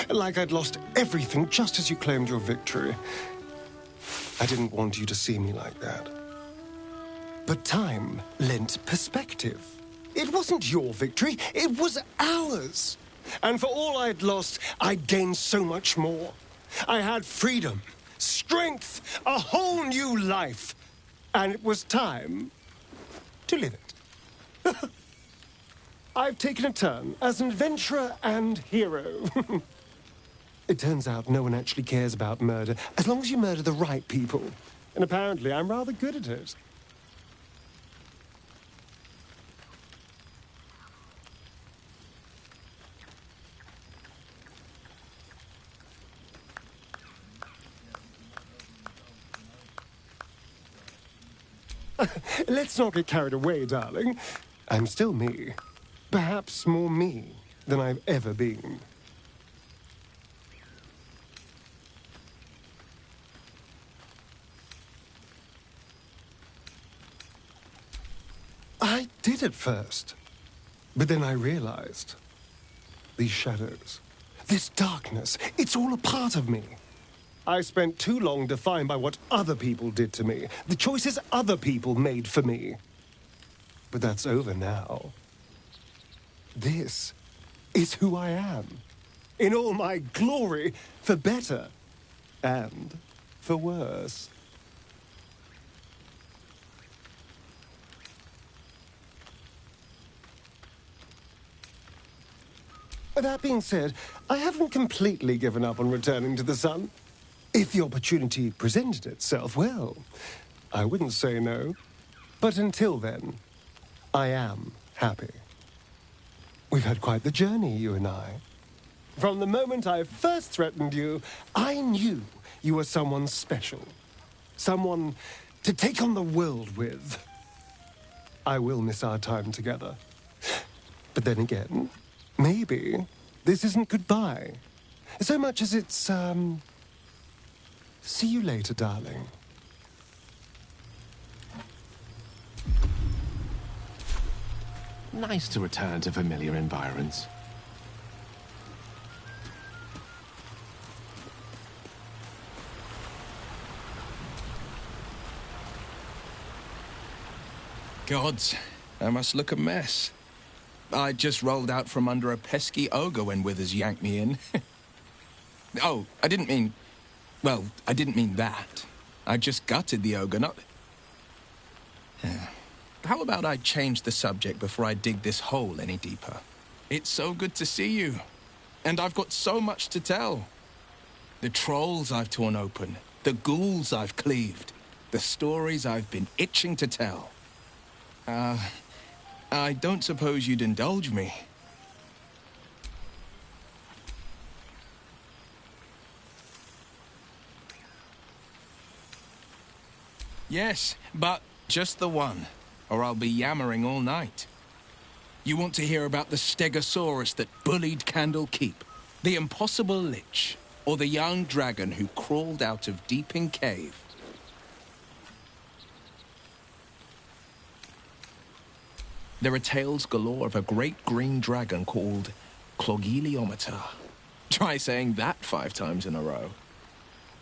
Speaker 13: Like I'd lost everything just as you claimed your victory. I didn't want you to see me like that. But time lent perspective. It wasn't your victory, it was ours. And for all I'd lost, I'd gained so much more. I had freedom, strength, a whole new life. And it was time to live it. I've taken a turn as an adventurer and hero. It turns out no one actually cares about murder, as long as you murder the right people. And apparently I'm rather good at it. Let's not get carried away, darling. I'm still me. Perhaps more me than I've ever been. I did at first. But then I realized. These shadows, this darkness, it's all a part of me. I spent too long defined by what other people did to me, the choices other people made for me. But that's over now. This is who I am. In all my glory, for better and for worse. That being said, I haven't completely given up on returning to the sun. If the opportunity presented itself, well, I wouldn't say no. But until then, I am happy. We've had quite the journey, you and I. From the moment I first threatened you, I knew you were someone special. Someone to take on the world with. I will miss our time together. But then again, maybe this isn't goodbye. So much as it's, see you later, darling.
Speaker 2: Nice to return to familiar environs.
Speaker 11: Gods, I must look a mess. I just rolled out from under a pesky ogre when Withers yanked me in. Oh, I didn't mean... Well, I didn't mean that. I just gutted the ogre, not... How about I change the subject before I dig this hole any deeper? It's so good to see you. And I've got so much to tell. The trolls I've torn open. The ghouls I've cleaved. The stories I've been itching to tell. I don't suppose you'd indulge me. Yes, but just the one, or I'll be yammering all night. You want to hear about the Stegosaurus that bullied Candle Keep, the impossible lich, or the young dragon who crawled out of Deeping Cave? There are tales galore of a great green dragon called Clogiliometer. Try saying that 5 times in a row.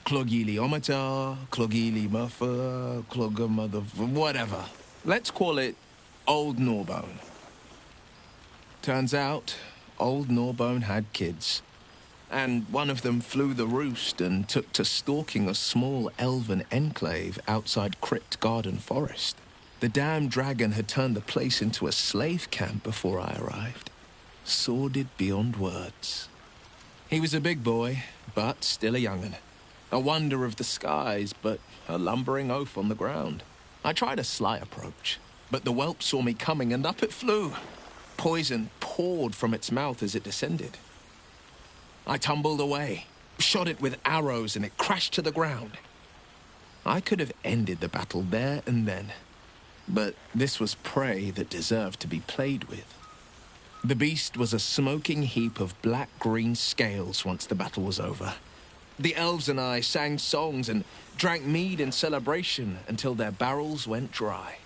Speaker 11: Clogiliometer, Clogiliomuffer, Clogamother, whatever. Let's call it Old Gnawbone. Turns out, Old Gnawbone had kids. And one of them flew the roost and took to stalking a small elven enclave outside Crypt Garden Forest. The damned dragon had turned the place into a slave camp before I arrived. Sordid beyond words. He was a big boy, but still a young'un. A wonder of the skies, but a lumbering oaf on the ground. I tried a sly approach, but the whelp saw me coming and up it flew. Poison poured from its mouth as it descended. I tumbled away, shot it with arrows, and it crashed to the ground. I could have ended the battle there and then. But this was prey that deserved to be played with. The beast was a smoking heap of black-green scales once the battle was over. The elves and I sang songs and drank mead in celebration until their barrels went dry.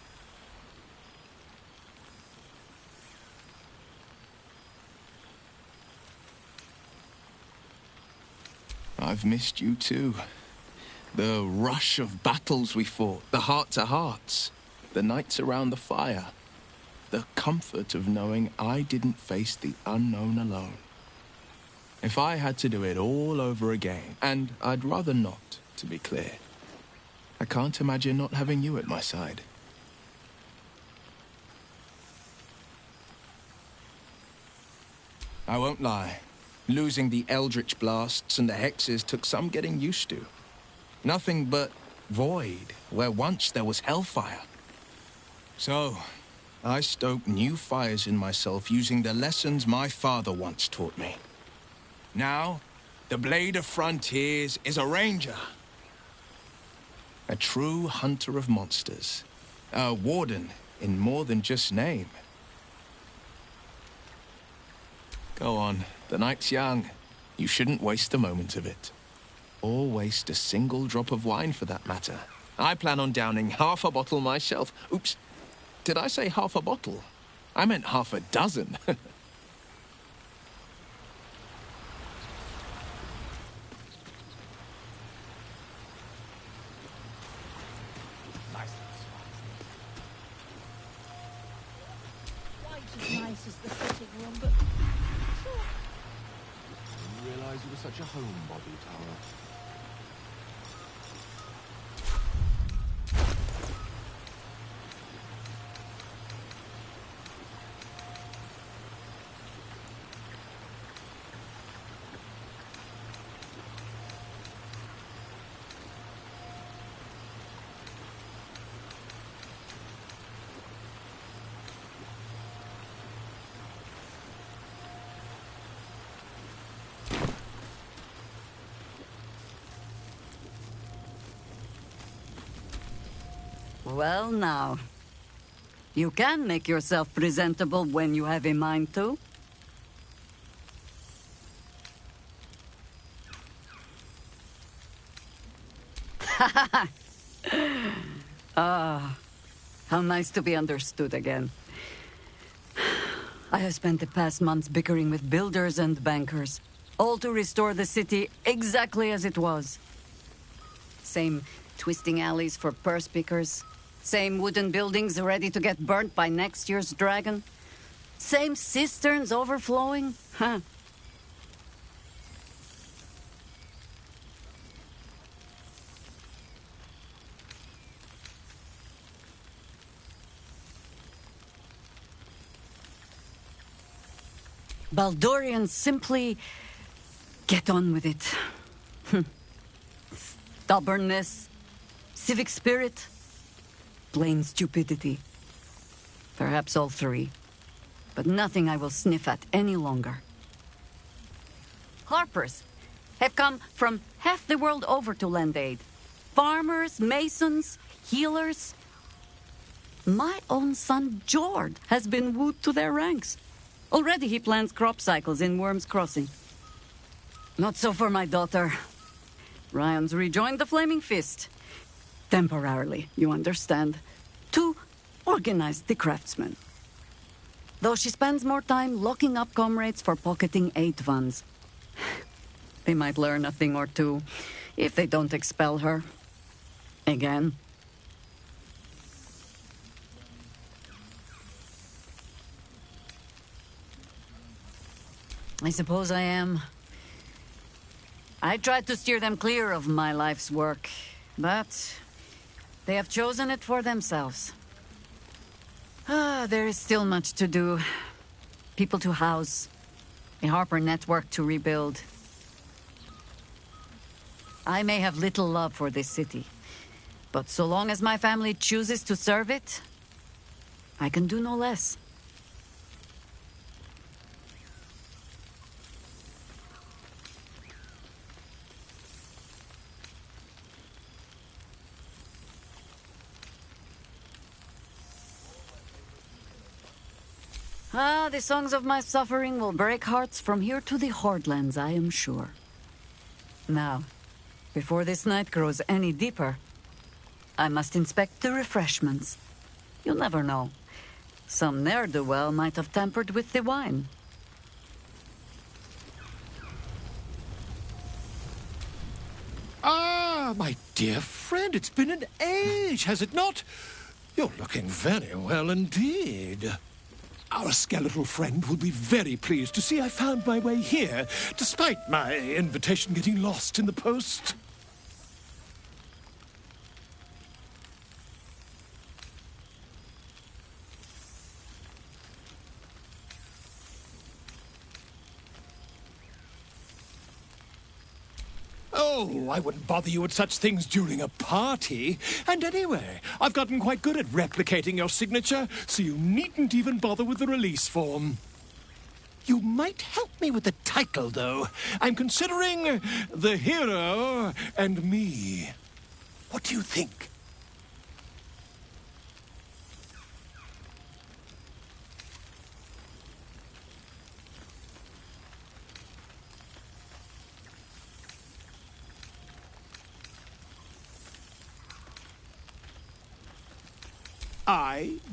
Speaker 11: I've missed you too. The rush of battles we fought, the heart-to-hearts. The nights around the fire, the comfort of knowing I didn't face the unknown alone. If I had to do it all over again, and I'd rather not, to be clear, I can't imagine not having you at my side. I won't lie. Losing the eldritch blasts and the hexes took some getting used to. Nothing but void, where once there was hellfire. So, I stoked new fires in myself using the lessons my father once taught me. Now, the Blade of Frontiers is a ranger. A true hunter of monsters. A warden in more than just name. Go on, the night's young. You shouldn't waste a moment of it. Or waste a single drop of wine for that matter. I plan on downing half a bottle myself. Oops. Did I say half a bottle? I meant half a dozen.
Speaker 2: such a homebody, Tara.
Speaker 15: Well, now. You can make yourself presentable when you have a mind to. Ah, how nice to be understood again. I have spent the past months bickering with builders and bankers, all to restore the city exactly as it was. Same twisting alleys for purse pickers. Same wooden buildings ready to get burnt by next year's dragon. Same cisterns overflowing. Huh. Baldurians simply get on with it. Stubbornness, civic spirit, plain stupidity. Perhaps all three. But nothing I will sniff at any longer. Harpers have come from half the world over to lend aid. Farmers, masons, healers. My own son, Jord, has been wooed to their ranks. Already he plans crop cycles in Worm's Crossing. Not so for my daughter. Ryan's rejoined the Flaming Fist. Temporarily, you understand. To organize the craftsmen. Though she spends more time locking up comrades for pocketing aid funds. They might learn a thing or two, if they don't expel her. Again. I suppose I am. I tried to steer them clear of my life's work, but they have chosen it for themselves. There is still much to do. People to house, a Harper network to rebuild. I may have little love for this city, but so long as my family chooses to serve it, I can do no less. The songs of my suffering will break hearts from here to the Hordelands, I am sure. Now, before this night grows any deeper, I must inspect the refreshments. You'll never know. Some ne'er-do-well might have tampered with the wine.
Speaker 14: Ah, my dear friend, it's been an age, has it not? You're looking very well indeed. Our skeletal friend will be very pleased to see I found my way here, despite my invitation getting lost in the post. Oh, I wouldn't bother you with such things during a party. And anyway, I've gotten quite good at replicating your signature, so you needn't even bother with the release form. You might help me with the title, though. I'm considering The Hero and Me. What do you think?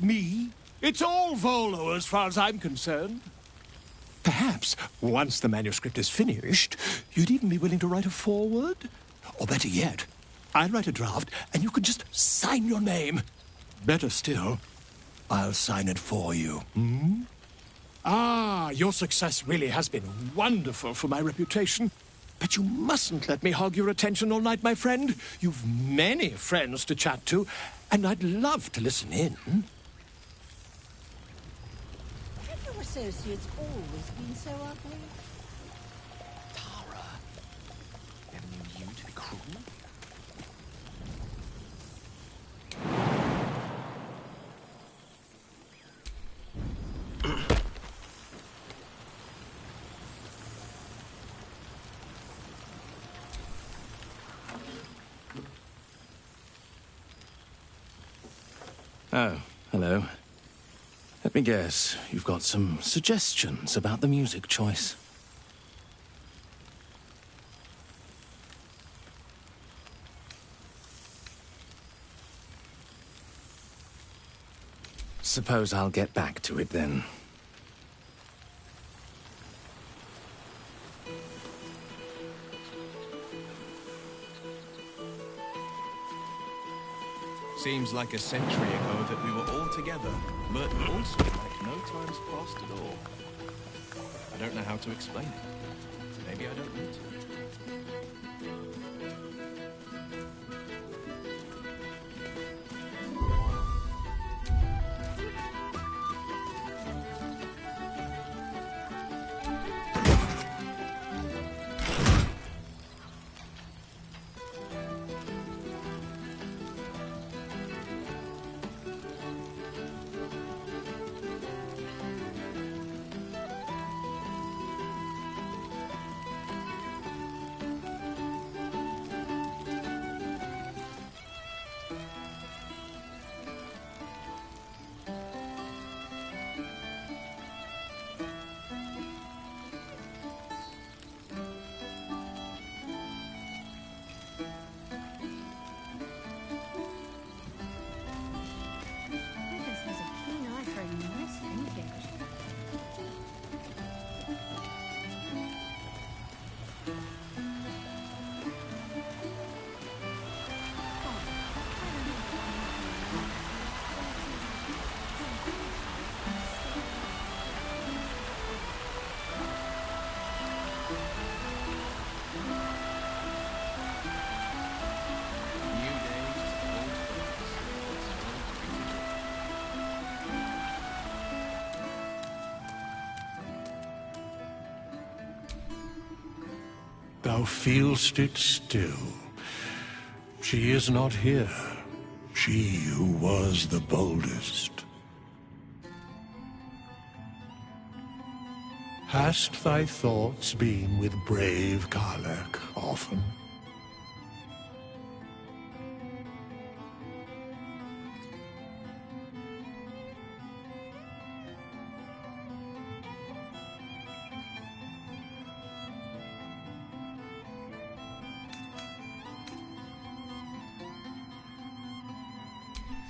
Speaker 14: Me? It's all Volo as far as I'm concerned. Perhaps, once the manuscript is finished, you'd even be willing to write a foreword? Or better yet, I'll write a draft and you can just sign your name. Better still, I'll sign it for you. Ah, your success really has been wonderful for my reputation. But you mustn't let me hog your attention all night, my friend. You've many friends to chat to, and I'd love to listen in.
Speaker 17: Have your associates always been so ugly?
Speaker 2: Tara, never knew you to be cruel.
Speaker 7: Oh, hello. Let me guess, you've got some suggestions about the music choice. Suppose I'll get back to it then.
Speaker 16: Seems like a century ago that we were all together, but also like no time's passed at all. I don't know how to explain it. Maybe I don't need to.
Speaker 14: Thou feelst it still. She is not here. She who was the boldest. Hast thy thoughts been with brave Karlach often?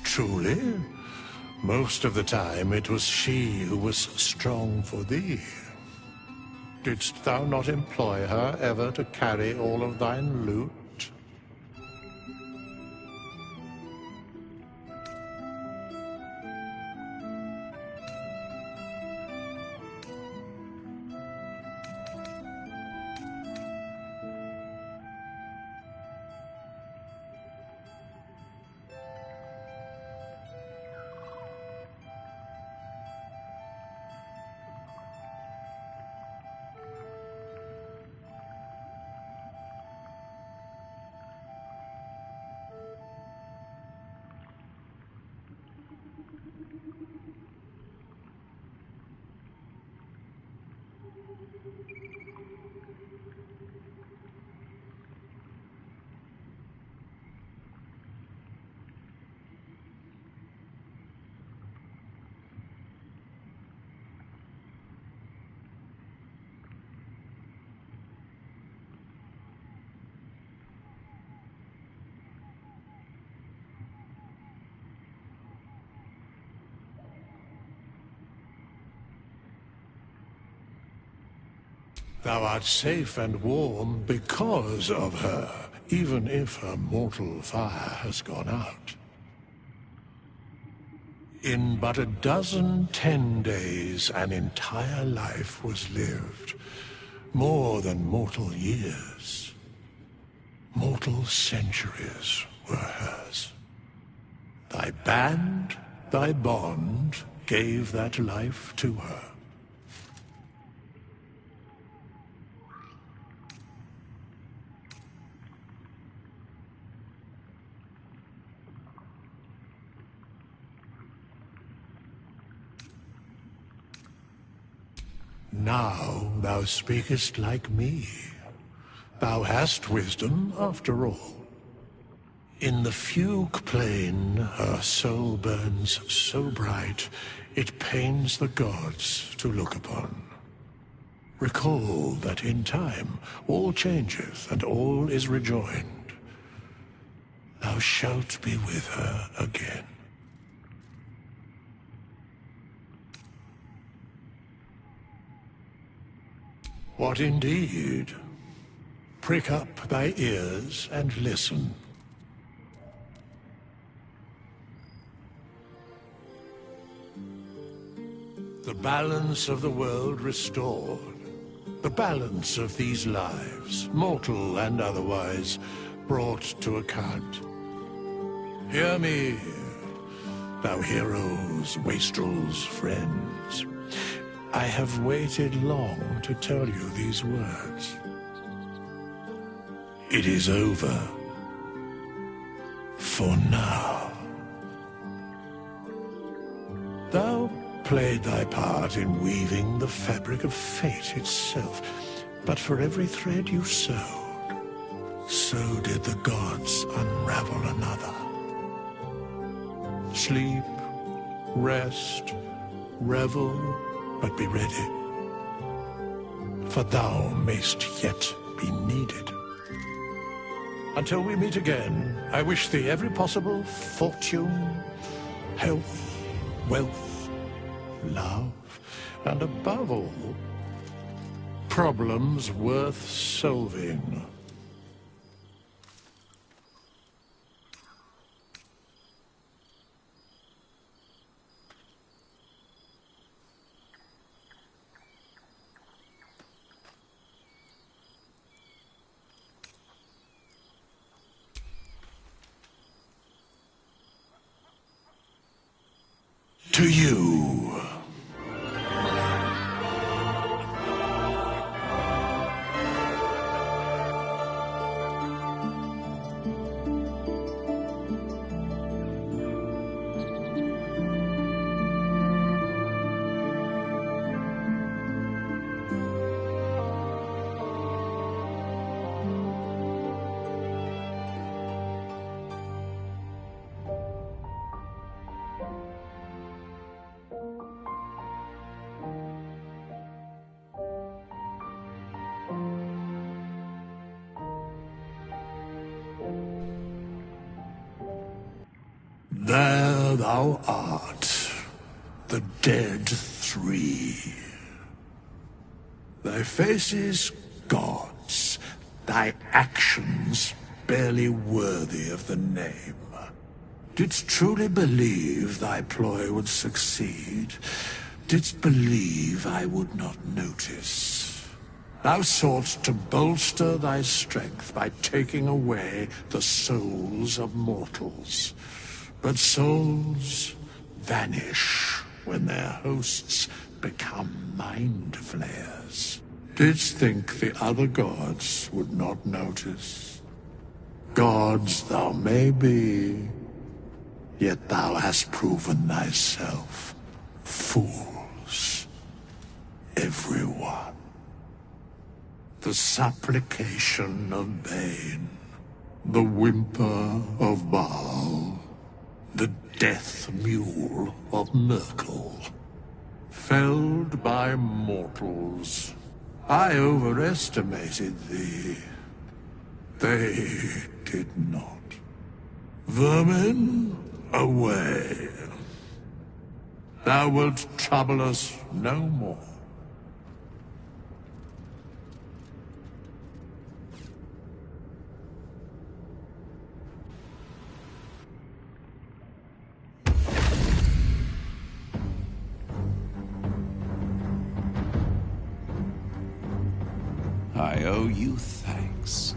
Speaker 14: Truly, most of the time it was she who was strong for thee. Didst thou not employ her ever to carry all of thine loot? Thou art safe and warm because of her, even if her mortal fire has gone out. In but a 10 days, an entire life was lived. More than mortal years. Mortal centuries were hers. Thy band, thy bond, gave that life to her. Now thou speakest like me. Thou hast wisdom, after all. In the fugue plain, her soul burns so bright, it pains the gods to look upon. Recall that in time, all changes and all is rejoined. Thou shalt be with her again. What indeed? Prick up thy ears and listen. The balance of the world restored. The balance of these lives, mortal and otherwise, brought to account. Hear me, thou heroes, wastrels, friends. I have waited long to tell you these words. It is over. For now. Thou played thy part in weaving the fabric of fate itself, but for every thread you sewed, so did the gods unravel another. Sleep, rest, revel, but be ready, for thou mayst yet be needed. Until we meet again, I wish thee every possible fortune, health, wealth, love, and above all, problems worth solving. To you. There thou art, the dead three. Thy faces gods, thy actions barely worthy of the name. Didst truly believe thy ploy would succeed? Didst believe I would not notice? Thou soughtst to bolster thy strength by taking away the souls of mortals. But souls vanish when their hosts become mind flayers. Didst think the other gods would not notice? Gods thou may be, yet thou hast proven thyself fools, everyone. The supplication of Bane, the whimper of Baal, the death mule of Merkel. Felled by mortals, I overestimated thee. They did not. Vermin, away. Thou wilt trouble us no more.
Speaker 18: I owe you thanks.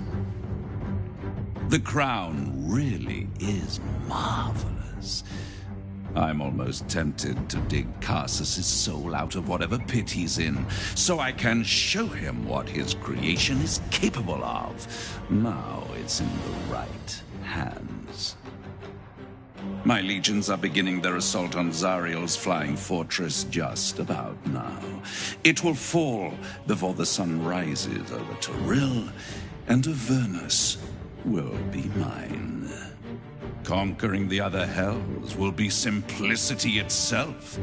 Speaker 18: The crown really is marvelous. I'm almost tempted to dig Karsus's soul out of whatever pit he's in, so I can show him what his creation is capable of. Now it's in the right hands. My legions are beginning their assault on Zariel's flying fortress just about now. It will fall before the sun rises over Toril, and Avernus will be mine. Conquering the other hells will be simplicity itself.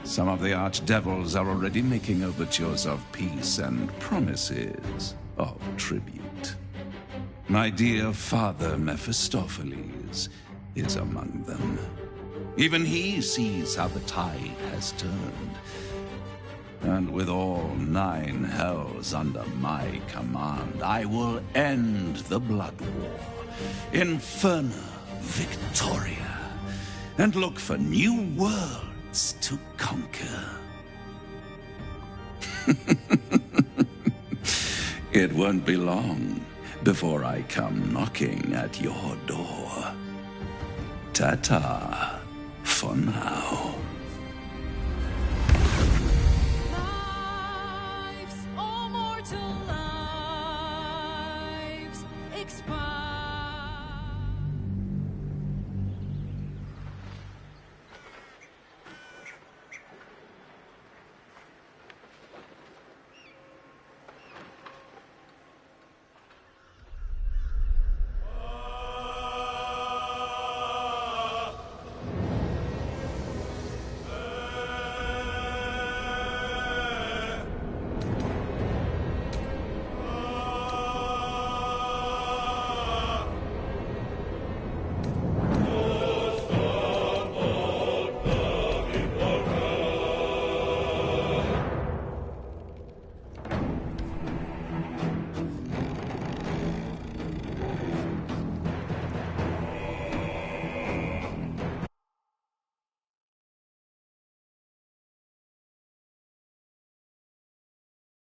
Speaker 18: Some of the archdevils are already making overtures of peace and promises of tribute. My dear father Mephistopheles is among them. Even he sees how the tide has turned. And with all 9 hells under my command, I will end the Blood War, Inferna Victoria, and look for new worlds to conquer. It won't be long before I come knocking at your door. Ta-ta for now.